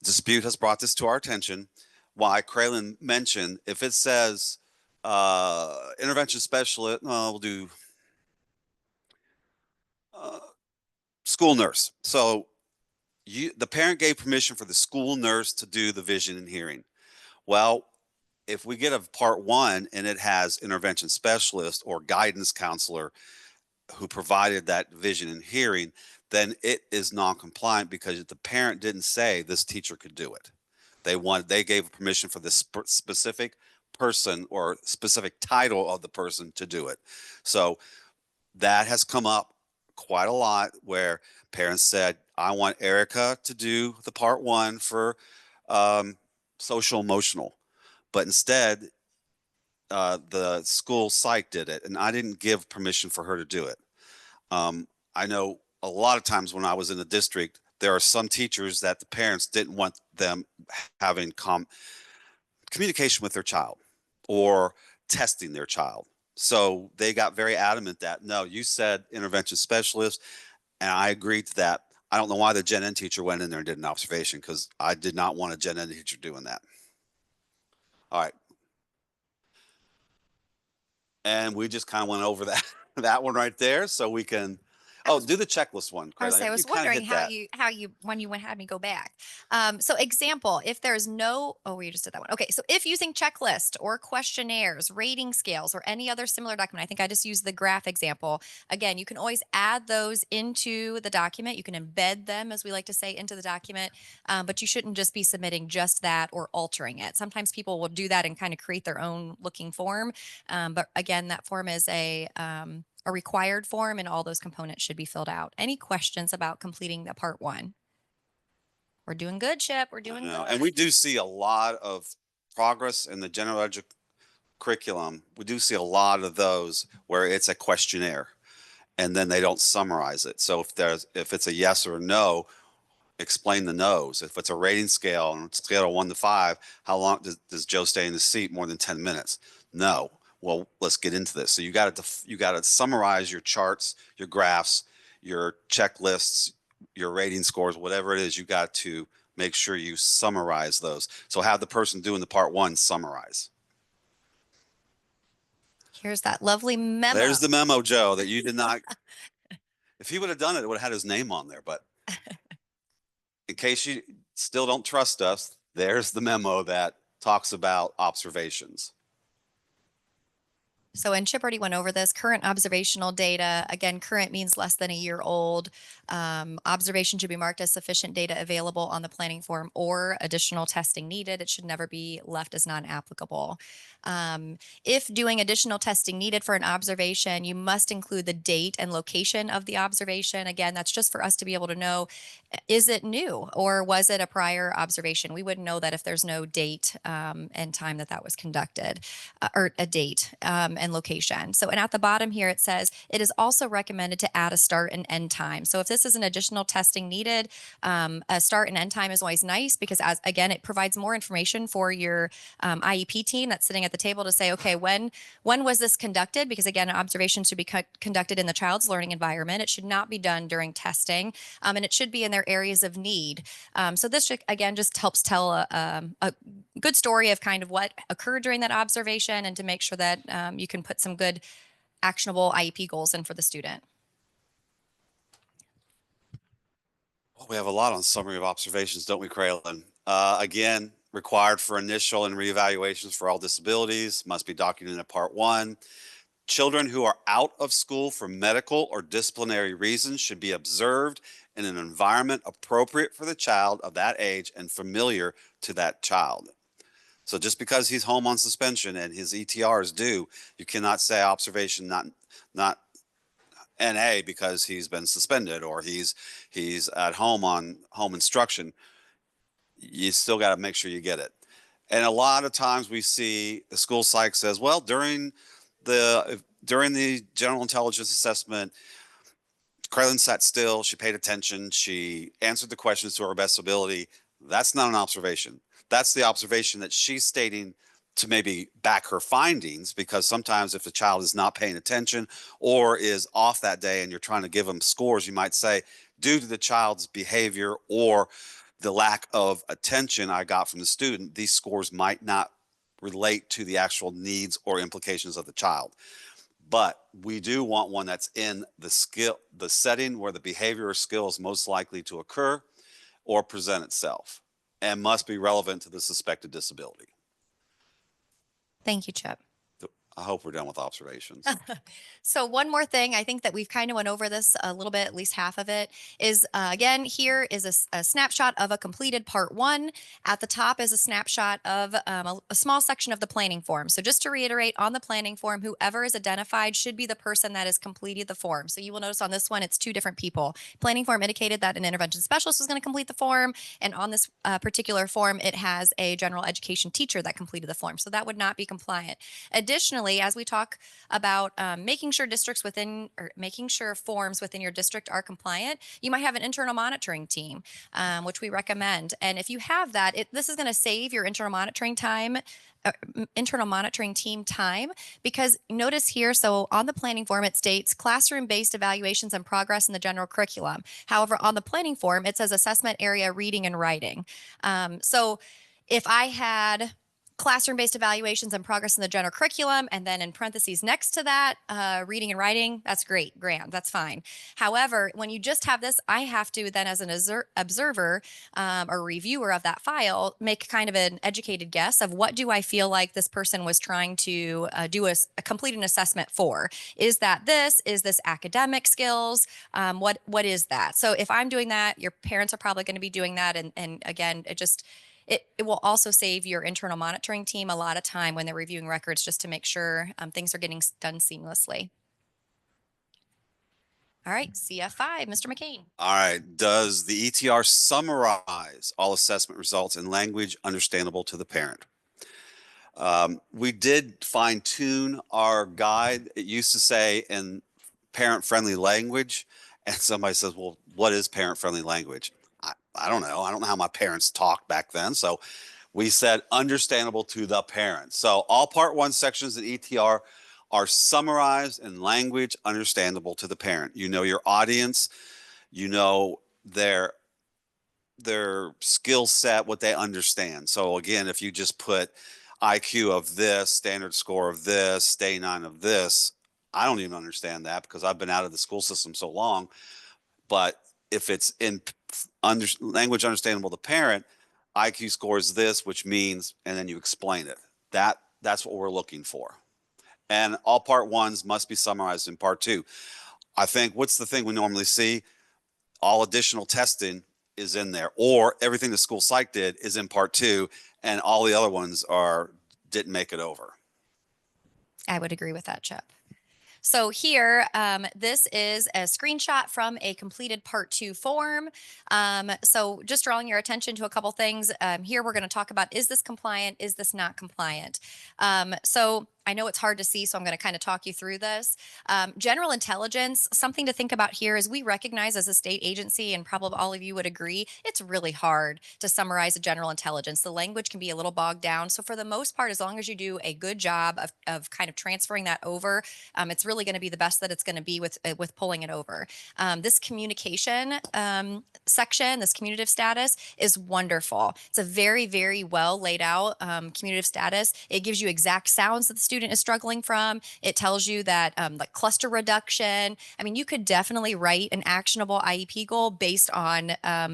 dispute has brought this to our attention, why Chralin mentioned, if it says intervention specialist, we'll do school nurse. So the parent gave permission for the school nurse to do the vision and hearing. Well, if we get a part 1 and it has intervention specialist or guidance counselor who provided that vision and hearing, then it is non-compliant because the parent didn't say this teacher could do it. They gave permission for this specific person or specific title of the person to do it. So that has come up quite a lot where parents said, I want Erica to do the part 1 for social emotional, but instead the school psych did it, and I didn't give permission for her to do it. I know a lot of times when I was in the district, there are some teachers that the parents didn't want them having communication with their child or testing their child. So they got very adamant that, no, you said intervention specialist, and I agreed to that. I don't know why the Gen Ed teacher went in there and did an observation, because I did not want a Gen Ed teacher doing that. All right. And we just kind of went over that one right there, so we can do the checklist one. I was wondering how you when you had me go back. So example, if there's no, we just did that one. Okay, so if using checklist or questionnaires, rating scales, or any other similar document, I think I just used the graph example. Again, you can always add those into the document. You can embed them, as we like to say, into the document, but you shouldn't just be submitting just that or altering it. Sometimes people will do that and kind of create their own looking form. But again, that form is a required form, and all those components should be filled out. Any questions about completing the part 1? We're doing good, Chip. We're doing good. And we do see a lot of progress in the general education curriculum. We do see a lot of those where it's a questionnaire and then they don't summarize it. So if it's a yes or a no, explain the no's. If it's a rating scale, on a scale of 1 to 5, how long does Joe stay in the seat? More than 10 minutes? No. Well, let's get into this. So you got to summarize your charts, your graphs, your checklists, your rating scores, whatever it is. You got to make sure you summarize those. So have the person doing the part 1 summarize. Here's that lovely memo. There's the memo, Joe, that you did not. If he would have done it, it would have had his name on there. But in case you still don't trust us, there's the memo that talks about observations. So, and Chip already went over this, current observational data. Again, current means less than a year old. Observation should be marked as sufficient data available on the planning form or additional testing needed. It should never be left as non-applicable. If doing additional testing needed for an observation, you must include the date and location of the observation. Again, that's just for us to be able to know, is it new or was it a prior observation? We wouldn't know that if there's no date and time that was conducted, or a date and location. So, and at the bottom here, it says it is also recommended to add a start and end time. So if this is an additional testing needed, a start and end time is always nice because again, it provides more information for your IEP team that's sitting at the table to say, okay, when was this conducted? Because again, an observation should be conducted in the child's learning environment. It should not be done during testing, and it should be in their areas of need. So this again just helps tell a good story of kind of what occurred during that observation and to make sure that you can put some good actionable IEP goals in for the student. Well, we have a lot on summary of observations, don't we, Chralin? Again, required for initial and reevaluations for all disabilities, must be documented in Part 1. Children who are out of school for medical or disciplinary reasons should be observed in an environment appropriate for the child of that age and familiar to that child. So just because he's home on suspension and his ETR is due, you cannot say observation not NA because he's been suspended or he's at home on home instruction. You still got to make sure you get it. And a lot of times we see the school psych says, well, during the general intelligence assessment, Chralin sat still, she paid attention, she answered the questions to her best ability. That's not an observation. That's the observation that she's stating to maybe back her findings, because sometimes if a child is not paying attention or is off that day and you're trying to give them scores, you might say, due to the child's behavior or the lack of attention I got from the student, these scores might not relate to the actual needs or implications of the child. But we do want one that's in the setting where the behavior or skill is most likely to occur or present itself and must be relevant to the suspected disability. Thank you, Chip. I hope we're done with observations. So one more thing, I think that we've kind of went over this a little bit, at least half of it, is again, here is a snapshot of a completed Part 1. At the top is a snapshot of a small section of the planning form. So just to reiterate, on the planning form, whoever is identified should be the person that has completed the form. So you will notice on this one, it's two different people. Planning form indicated that an intervention specialist was going to complete the form. And on this particular form, it has a general education teacher that completed the form. So that would not be compliant. Additionally, as we talk about making sure forms within your district are compliant, you might have an internal monitoring team, which we recommend. And if you have that, this is going to save your internal monitoring team time, because notice here, so on the planning form, it states classroom-based evaluations and progress in the general curriculum. However, on the planning form, it says assessment area reading and writing. So if I had classroom-based evaluations and progress in the general curriculum, and then in parentheses next to that, reading and writing, that's great, grand, that's fine. However, when you just have this, I have to then, as an observer or reviewer of that file, make kind of an educated guess of what do I feel like this person was trying to complete an assessment for. Is this academic skills? What is that? So if I'm doing that, your parents are probably going to be doing that, and again, it will also save your internal monitoring team a lot of time when they're reviewing records, just to make sure things are getting done seamlessly. All right, CF5, Mr. McCain. All right. Does the ETR summarize all assessment results in language understandable to the parent? We did fine tune our guide. It used to say in parent-friendly language, and somebody says, well, what is parent-friendly language? I don't know. I don't know how my parents talked back then. So we said understandable to the parent. So all Part 1 sections in ETR are summarized in language understandable to the parent. You know your audience, you know their skill set, what they understand. So again, if you just put IQ of this, standard score of this, stay 9 of this, I don't even understand that because I've been out of the school system so long. But if it's in language understandable to parent, IQ score is this, which means, and then you explain it. That's what we're looking for. and all part ones must be summarized in part two. I think what's the thing we normally see? All additional testing is in there, or everything the school psych did is in part two, and all the other ones didn't make it over. I would agree with that, Chip. So here, this is a screenshot from a completed part two form. So just drawing your attention to a couple things. Here we're going to talk about, is this compliant? Is this not compliant? So I know it's hard to see, so I'm going to kind of talk you through this. General intelligence, something to think about here is we recognize as a state agency, and probably all of you would agree, it's really hard to summarize a general intelligence. The language can be a little bogged down. So for the most part, as long as you do a good job of kind of transferring that over, it's really going to be the best that it's going to be with pulling it over. This communication section, this commutative status, is wonderful. It's a very, very well laid out commutative status. It gives you exact sounds that the student is struggling from. It tells you that like cluster reduction. I mean, you could definitely write an actionable IEP goal based on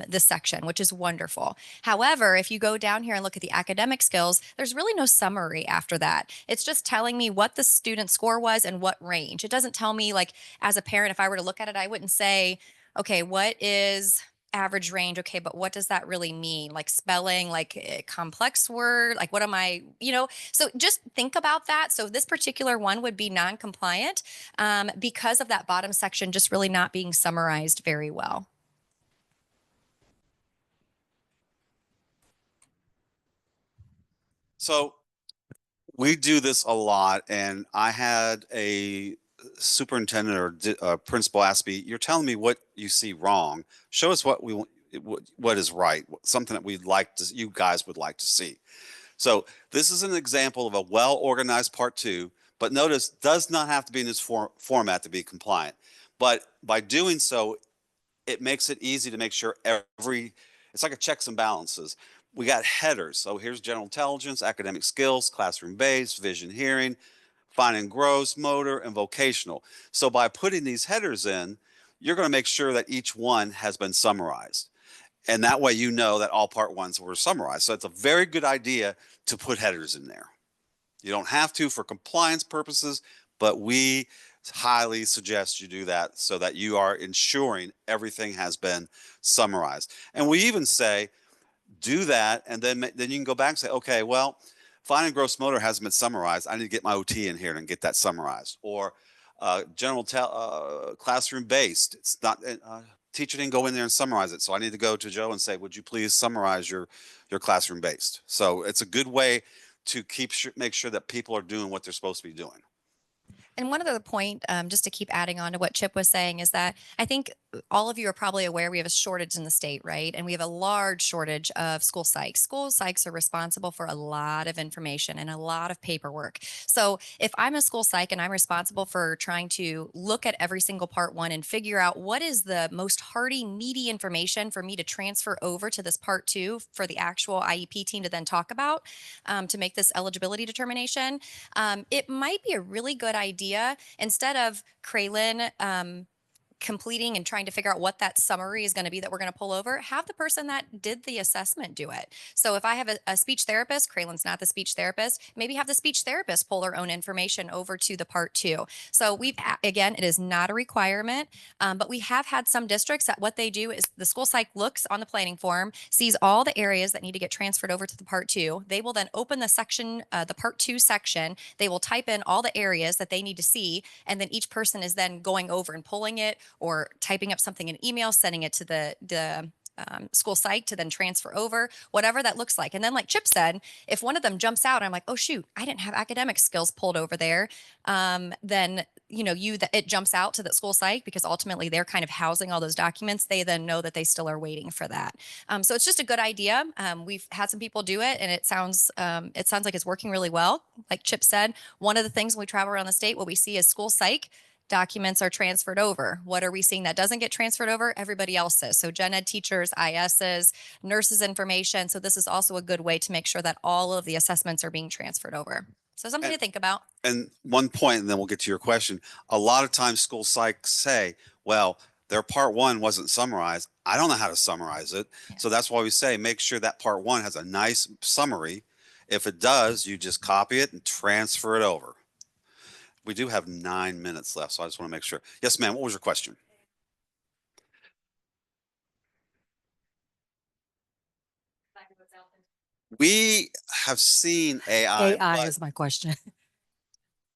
this section, which is wonderful. However, if you go down here and look at the academic skills, there's really no summary after that. It's just telling me what the student score was and what range. It doesn't tell me, like, as a parent, if I were to look at it, I wouldn't say, okay, what is average range? Okay, but what does that really mean? Like spelling, like a complex word, like what am I, so just think about that. So this particular one would be non-compliant because of that bottom section just really not being summarized very well. So we do this a lot, and I had a superintendent or principal ask me, "You're telling me what you see wrong. Show us what what is right, something that you guys would like to see." So this is an example of a well-organized part two, but notice does not have to be in this format to be compliant. But by doing so, it makes it easy to make sure it's like a checks and balances. We got headers. So here's general intelligence, academic skills, classroom-based, vision, hearing, fine and gross, motor, and vocational. So by putting these headers in, you're going to make sure that each one has been summarized. And that way you know that all part ones were summarized. So it's a very good idea to put headers in there. You don't have to for compliance purposes, but we highly suggest you do that so that you are ensuring everything has been summarized. And we even say, do that, and then you can go back and say, okay, well, fine and gross motor hasn't been summarized. I need to get my OT in here and get that summarized. Or general classroom based. It's not teacher didn't go in there and summarize it, so I need to go to Joe and say, would you please summarize your classroom based? So it's a good way to make sure that people are doing what they're supposed to be doing. And one other point, just to keep adding on to what Chip was saying, is that I think all of you are probably aware we have a shortage in the state, right? And we have a large shortage of school psychs. School psychs are responsible for a lot of information and a lot of paperwork. So if I'm a school psych and I'm responsible for trying to look at every single part one and figure out what is the most hearty, meaty information for me to transfer over to this part two for the actual IEP team to then talk about to make this eligibility determination, it might be a really good idea instead of Chralin completing and trying to figure out what that summary is going to be that we're going to pull over, have the person that did the assessment do it. So if I have a speech therapist, Cralin's not the speech therapist, maybe have the speech therapist pull their own information over to the part two. So again, it is not a requirement, but we have had some districts that what they do is the school psych looks on the planning form, sees all the areas that need to get transferred over to the part two. They will then open the section, the part two section. They will type in all the areas that they need to see. And then each person is then going over and pulling it, or typing up something in email, sending it to the school psych to then transfer over, whatever that looks like. And then like Chip said, if one of them jumps out, I'm like, oh shoot, I didn't have academic skills pulled over there. Then, it jumps out to the school psych because ultimately they're kind of housing all those documents. They then know that they still are waiting for that. So it's just a good idea. We've had some people do it and it sounds like it's working really well. Like Chip said, one of the things when we travel around the state, what we see is school psych documents are transferred over. What are we seeing that doesn't get transferred over? Everybody else's. So gen ed teachers, ISs, nurses information. So this is also a good way to make sure that all of the assessments are being transferred over. So something to think about. And one point, and then we'll get to your question. A lot of times school psychs say, well, their part one wasn't summarized. I don't know how to summarize it. Yeah. So that's why we say, make sure that part one has a nice summary. If it does, you just copy it and transfer it over. we do have 9 minutes left, so I just want to make sure. Yes, ma'am. What was your question? We have seen AI. AI but is my question.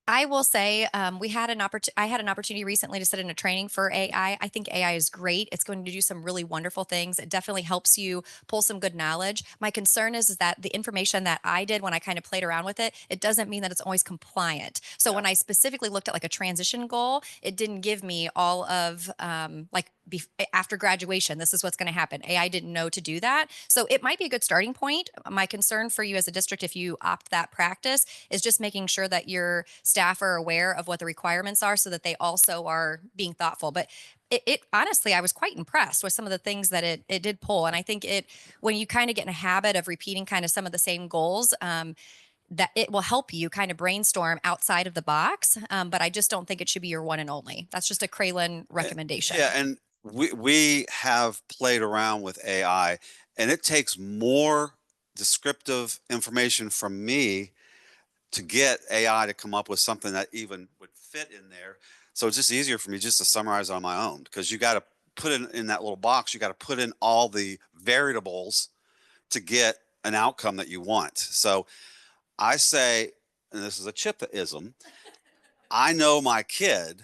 I will say we had an I had an opportunity recently to sit in a training for AI. I think AI is great. It's going to do some really wonderful things. It definitely helps you pull some good knowledge. My concern is that the information that I did when I kind of played around with it, it doesn't mean that it's always compliant. So when I specifically looked at like a transition goal, it didn't give me all of after graduation, this is what's going to happen. AI didn't know to do that. So it might be a good starting point. My concern for you as a district, if you opt that practice, is just making sure that your staff are aware of what the requirements are so that they also are being thoughtful. But it honestly, I was quite impressed with some of the things that it did pull. And I think when you kind of get in a habit of repeating kind of some of the same goals, that it will help you kind of brainstorm outside of the box. But I just don't think it should be your one and only. That's just a Chralin recommendation. Yeah, and we have played around with AI, and it takes more descriptive information from me to get AI to come up with something that even would fit in there. So it's just easier for me just to summarize on my own, because you got to put in that little box, you got to put in all the variables to get an outcome that you want. So I say, and this is a Chip-ism, I know my kid,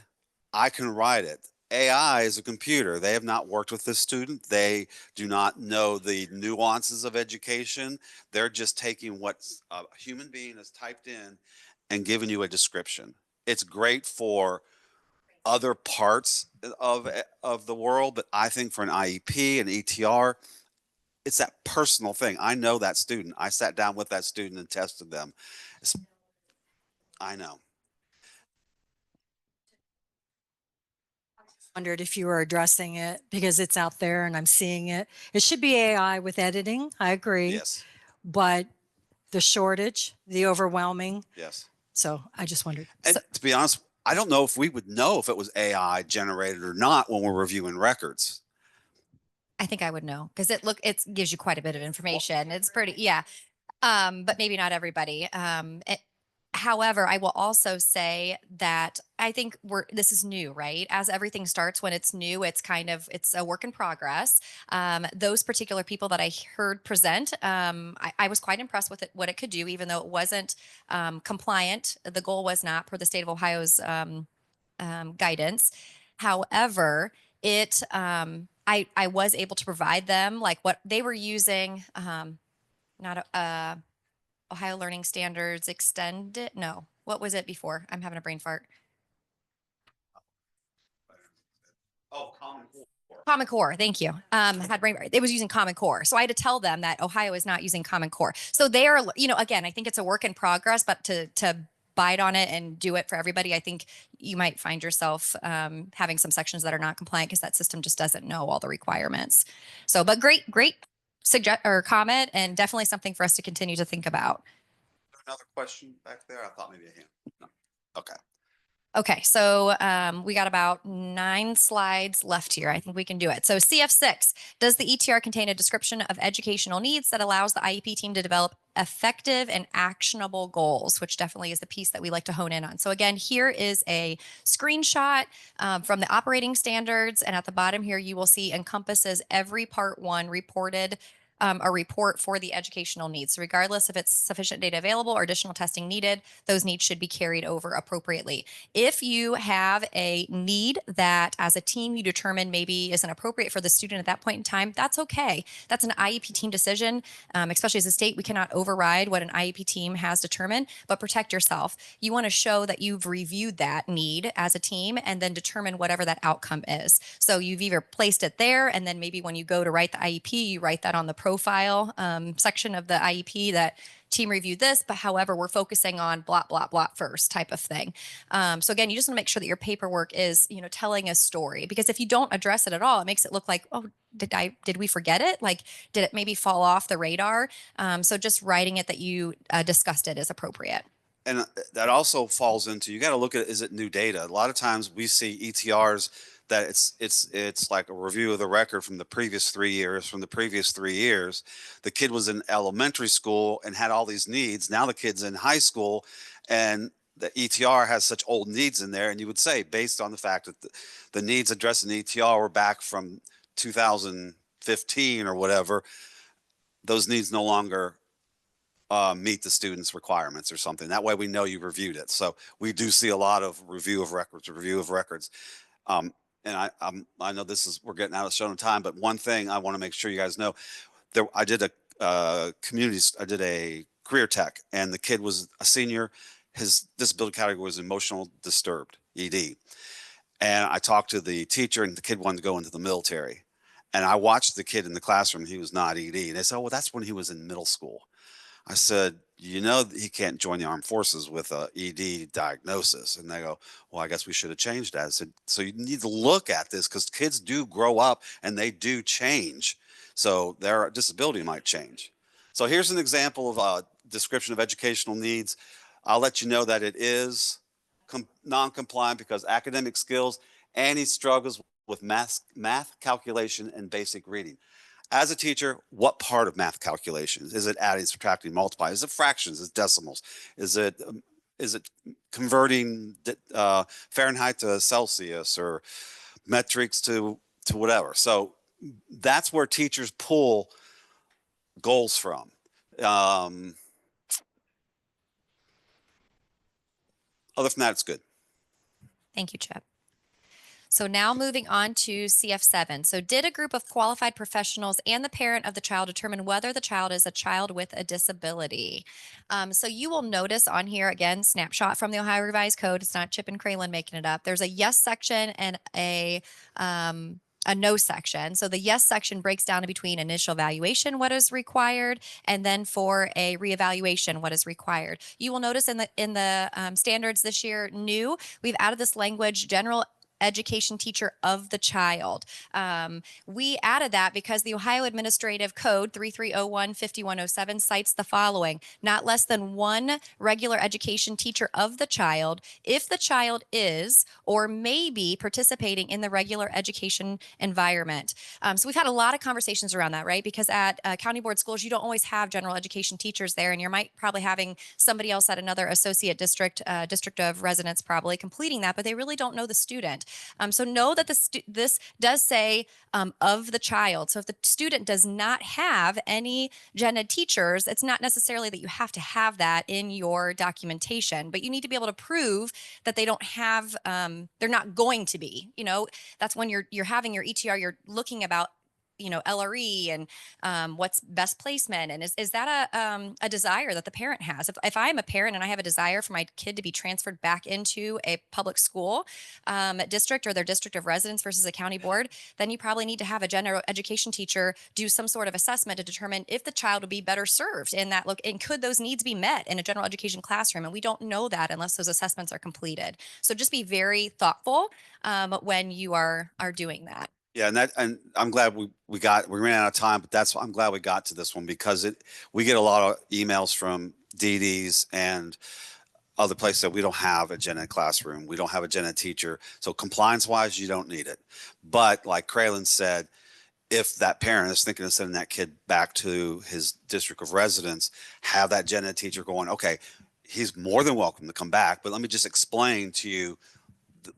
I can write it. AI is a computer. They have not worked with this student. They do not know the nuances of education. They're just taking what a human being has typed in and giving you a description. It's great for other parts of the world, but I think for an IEP, an ETR, it's that personal thing. I know that student. I sat down with that student and tested them. I know. Wondered if you were addressing it because it's out there and I'm seeing it. It should be AI with editing. I agree. Yes. But the shortage, the overwhelming. Yes. So I just wondered. And to be honest, I don't know if we would know if it was AI generated or not when we're reviewing records. I think I would know because it gives you quite a bit of information. It's pretty, yeah. But maybe not everybody. However, I will also say that I think this is new, right? As everything starts when it's new, it's a work in progress. Those particular people that I heard present, I was quite impressed with what it could do, even though it wasn't compliant. The goal was not per the state of Ohio's guidance. However, I was able to provide them like what they were using, not Ohio Learning Standards Extended. No, what was it before? I'm having a brain fart. Oh, Common Core. Common Core, thank you. Had brain fart. It was using Common Core. So I had to tell them that Ohio is not using Common Core. So they are, again, I think it's a work in progress, but to bite on it and do it for everybody, I think you might find yourself having some sections that are not compliant because that system just doesn't know all the requirements. So, but great suggest or comment, and definitely something for us to continue to think about. Another question back there? I thought maybe a hand. No. Okay. Okay, so we got about 9 slides left here. I think we can do it. So CF6, does the ETR contain a description of educational needs that allows the IEP team to develop effective and actionable goals, which definitely is the piece that we like to hone in on. So again, here is a screenshot from the operating standards. And at the bottom here, you will see encompasses every part 1 reported a report for the educational needs. So regardless if it's sufficient data available or additional testing needed, those needs should be carried over appropriately. If you have a need that as a team you determine maybe isn't appropriate for the student at that point in time, that's okay. That's an IEP team decision. Especially as a state, we cannot override what an IEP team has determined, but protect yourself. You want to show that you've reviewed that need as a team and then determine whatever that outcome is. So you've either placed it there, and then maybe when you go to write the IEP, you write that on the profile section of the IEP that team reviewed this, but however, we're focusing on blah, blah, blah first type of thing. So again, you just want to make sure that your paperwork is, telling a story, because if you don't address it at all, it makes it look like, oh, did we forget it? Like, did it maybe fall off the radar? So just writing it that you discussed it is appropriate. And that also falls into, you got to look at, is it new data? A lot of times we see ETRs that it's like a review of the record from the previous 3 years. From the previous 3 years, the kid was in elementary school and had all these needs. Now the kid's in high school and the ETR has such old needs in there, and you would say, based on the fact that the needs addressed in the ETR were back from 2015 or whatever, those needs no longer meet the student's requirements or something. That way we know you reviewed it. So we do see a lot of review of records. And I know we're getting out of show of time, but one thing I want to make sure you guys know, I did a career tech, and the kid was a senior. His disability category was emotional disturbed, ED. And I talked to the teacher, and the kid wanted to go into the military. And I watched the kid in the classroom. He was not ED. And they said, oh, well, that's when he was in middle school. I said, you know, he can't join the armed forces with a ED diagnosis. And they go, well, I guess we should have changed that. I said, so you need to look at this, because kids do grow up and they do change. So their disability might change. So here's an example of a description of educational needs. I'll let you know that it is non-compliant because academic skills, and he struggles with math calculation and basic reading. As a teacher, what part of math calculations? Is it adding, subtracting, multiplying? Is it fractions? Is it decimals? Is it converting Fahrenheit to Celsius, or metrics to whatever? So that's where teachers pull goals from. Other than that, it's good. Thank you, Chip. So now moving on to CF7. So did a group of qualified professionals and the parent of the child determine whether the child is a child with a disability? So you will notice on here, again, snapshot from the Ohio Revised Code. It's not Chip and Chralin making it up. There's a yes section and a no section. So the yes section breaks down in between initial evaluation, what is required, and then for a reevaluation, what is required. You will notice in the standards this year, new, we've added this language, general education teacher of the child. We added that because the Ohio Administrative Code 3301-5107 cites the following: not less than one regular education teacher of the child if the child is or may be participating in the regular education environment. So we've had a lot of conversations around that, right? Because at county board schools, you don't always have general education teachers there, and you might probably having somebody else at another associate district, district of residence probably completing that, but they really don't know the student. So know that this does say of the child. So if the student does not have any gen ed teachers, it's not necessarily that you have to have that in your documentation, but you need to be able to prove that they don't have, they're not going to be. You know, that's when you're having your ETR, you're looking about, you know, LRE and what's best placement. And is that a desire that the parent has? If I'm a parent and I have a desire for my kid to be transferred back into a public school district or their district of residence versus a county board, then you probably need to have a general education teacher do some sort of assessment to determine if the child would be better served in that look, and could those needs be met in a general education classroom. And we don't know that unless those assessments are completed. So just be very thoughtful when you are doing that. Yeah, and I'm glad we ran out of time, but I'm glad we got to this one, because we get a lot of emails from DDs and other places that we don't have a gen ed classroom. We don't have a gen ed teacher. So compliance wise, you don't need it. But like Chralin said, if that parent is thinking of sending that kid back to his district of residence, have that gen ed teacher going, okay, he's more than welcome to come back, but let me just explain to you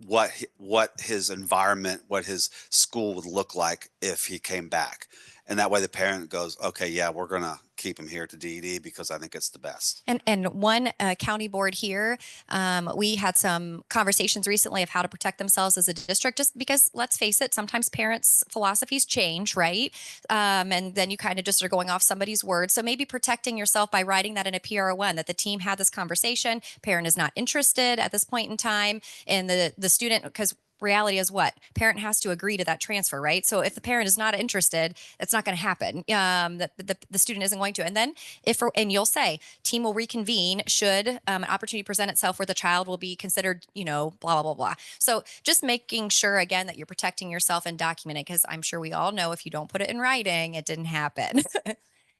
what his environment, what his school would look like if he came back. And that way the parent goes, okay, yeah, we're going to keep him here to DED because I think it's the best. And one county board here, we had some conversations recently of how to protect themselves as a district, just because, let's face it, sometimes parents' philosophies change, right? And then you kind of just are going off somebody's word. So maybe protecting yourself by writing that in a PRO1, that the team had this conversation, parent is not interested at this point in time, and the student, because reality is what? Parent has to agree to that transfer, right? So if the parent is not interested, it's not going to happen. The student isn't going to. And then and you'll say, team will reconvene should an opportunity present itself where the child will be considered, you know, blah, blah, blah, blah. So just making sure, again, that you're protecting yourself and documenting, because I'm sure we all know if you don't put it in writing, it didn't happen.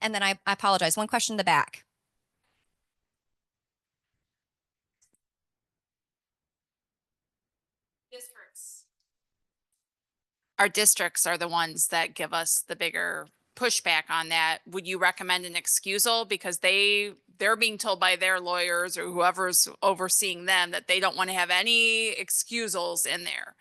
And then I apologize. One question in the back. Our districts are the ones that give us the bigger pushback on that. Would you recommend an excusal because they they're being told by their lawyers or whoever's overseeing them that they don't want to have any excusals in there,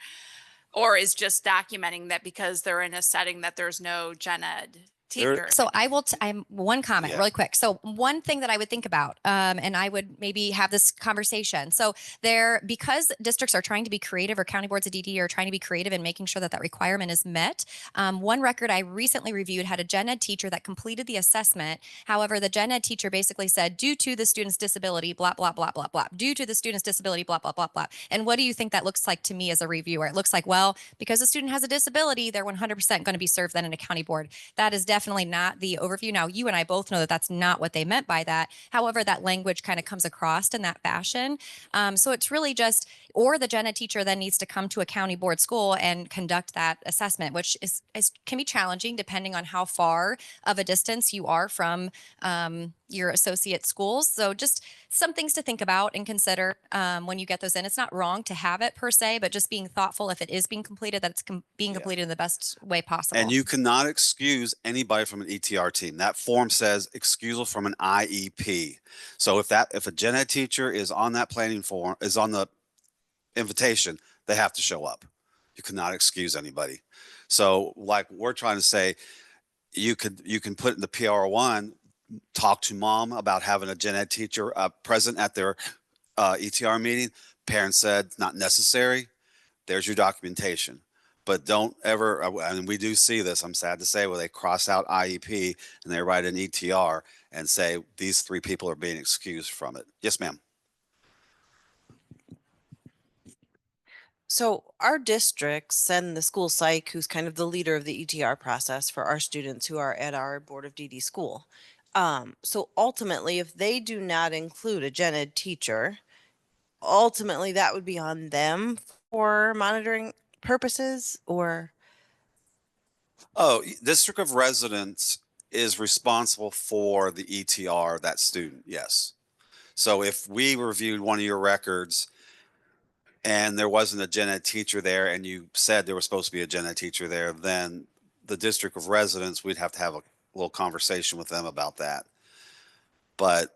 or is just documenting that because they're in a setting that there's no gen ed teacher. So I will, I'm one comment Yeah. really quick. So one thing that I would think about, and I would maybe have this conversation. So there, because districts are trying to be creative, or county boards of DD are trying to be creative in making sure that that requirement is met. One record I recently reviewed had a gen ed teacher that completed the assessment. However, the gen ed teacher basically said, due to the student's disability, blah, blah, blah, blah, blah, due to the student's disability, blah, blah, blah, blah. And what do you think that looks like to me as a reviewer? It looks like, well, because the student has a disability, they're 100% going to be served then in a county board. That is definitely not the overview. Now, you and I both know that that's not what they meant by that. However, that language kind of comes across in that fashion. So it's really just, or the gen ed teacher then needs to come to a county board school and conduct that assessment, which is can be challenging depending on how far of a distance you are from your associate schools. So just some things to think about and consider when you get those in. It's not wrong to have it per se, but just being thoughtful if it is being completed, that it's being completed in the best way possible. And you cannot excuse anybody from an ETR team. That form says excusal from an IEP. So if a gen ed teacher is on that planning form, is on the invitation, they have to show up. You cannot excuse anybody. So like we're trying to say, you can put in the PR1, talk to mom about having a gen ed teacher present at their ETR meeting. Parents said not necessary. There's your documentation. But don't ever, and we do see this, I'm sad to say, where they cross out IEP and they write an ETR and say these 3 people are being excused from it. Yes, ma'am. So our districts send the school psych, who's kind of the leader of the ETR process for our students who are at our Board of DD school. So ultimately, if they do not include a gen ed teacher, ultimately that would be on them for monitoring purposes, or? Oh, district of residence is responsible for the ETR, that student. Yes. So if we reviewed one of your records and there wasn't a gen ed teacher there and you said there was supposed to be a gen ed teacher there, then the district of residence, we'd have to have a little conversation with them about that. But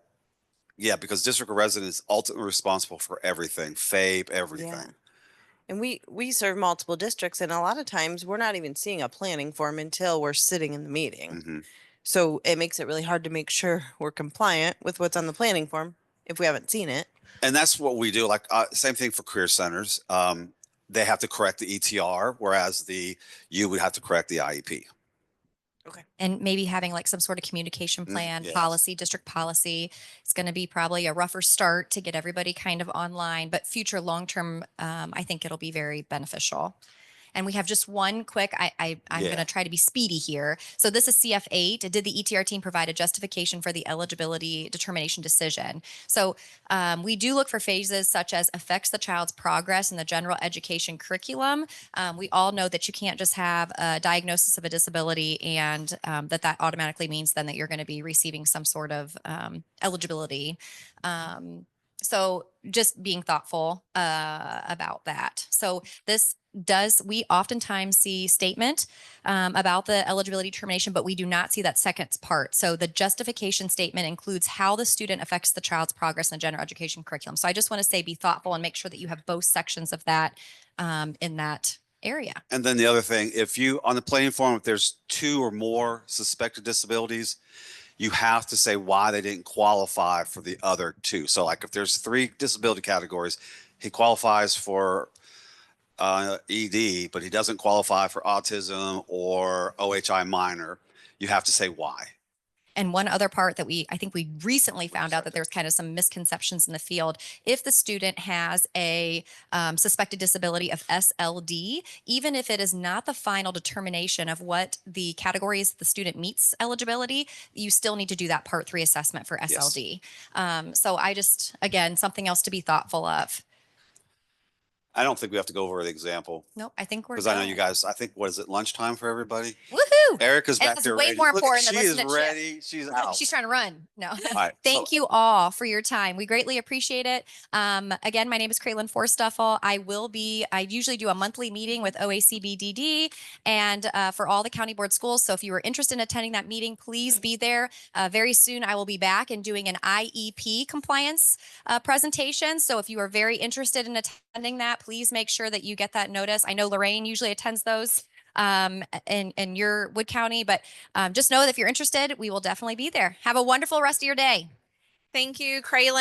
yeah, because district of residence is ultimately responsible for everything, FAPE, everything. Yeah. And we serve multiple districts, and a lot of times we're not even seeing a planning form until we're sitting in the meeting. Mm-hmm. So it makes it really hard to make sure we're compliant with what's on the planning form if we haven't seen it. And that's what we do. Like same thing for career centers. They have to correct the ETR, whereas you would have to correct the IEP. Okay. And maybe having like some sort of communication plan, yes. policy, district policy. It's going to be probably a rougher start to get everybody kind of online, but future long-term, I think it'll be very beneficial. And we have just one quick, I'm going to try to be speedy here. So this is CF8. Did the ETR team provide a justification for the eligibility determination decision? So we do look for phases such as affects the child's progress in the general education curriculum. We all know that you can't just have a diagnosis of a disability and that automatically means then that you're going to be receiving some sort of eligibility. So just being thoughtful about that. So we oftentimes see statement about the eligibility determination, but we do not see that second part. So the justification statement includes how the student affects the child's progress in the general education curriculum. So I just want to say, be thoughtful and make sure that you have both sections of that in that area. And then the other thing, on the planning form, if there's 2 or more suspected disabilities, you have to say why they didn't qualify for the other 2. So like if there's 3 disability categories, he qualifies for ED, but he doesn't qualify for autism or OHI minor, you have to say why. And one other part that I think we recently found out that there's kind of some misconceptions in the field. If the student has a suspected disability of SLD, even if it is not the final determination of what the categories the student meets eligibility, you still need to do that Part 3 assessment for SLD. So again, something else to be thoughtful of. I don't think we have to go over the example Nope, I think we're because I know you done. guys, I think, what is it, lunchtime for everybody? Woohoo! Erica's And back that's there way ready. more Look, important than she is listening to Chip. ready. She's out. She's trying to run. No. All right. Thank you all for your time. We greatly appreciate it. Again, my name is Chralin Forsthoefel. I usually do a monthly meeting with OACBDD and for all the county board schools. So if you are interested in attending that meeting, please be there. Very soon, I will be back and doing an IEP compliance presentation. So if you are very interested in attending that, please make sure that you get that notice. I know Lorraine usually attends those in your Wood County, but just know that if you're interested, we will definitely be there. Have a wonderful rest of your day. Thank you, Chralin.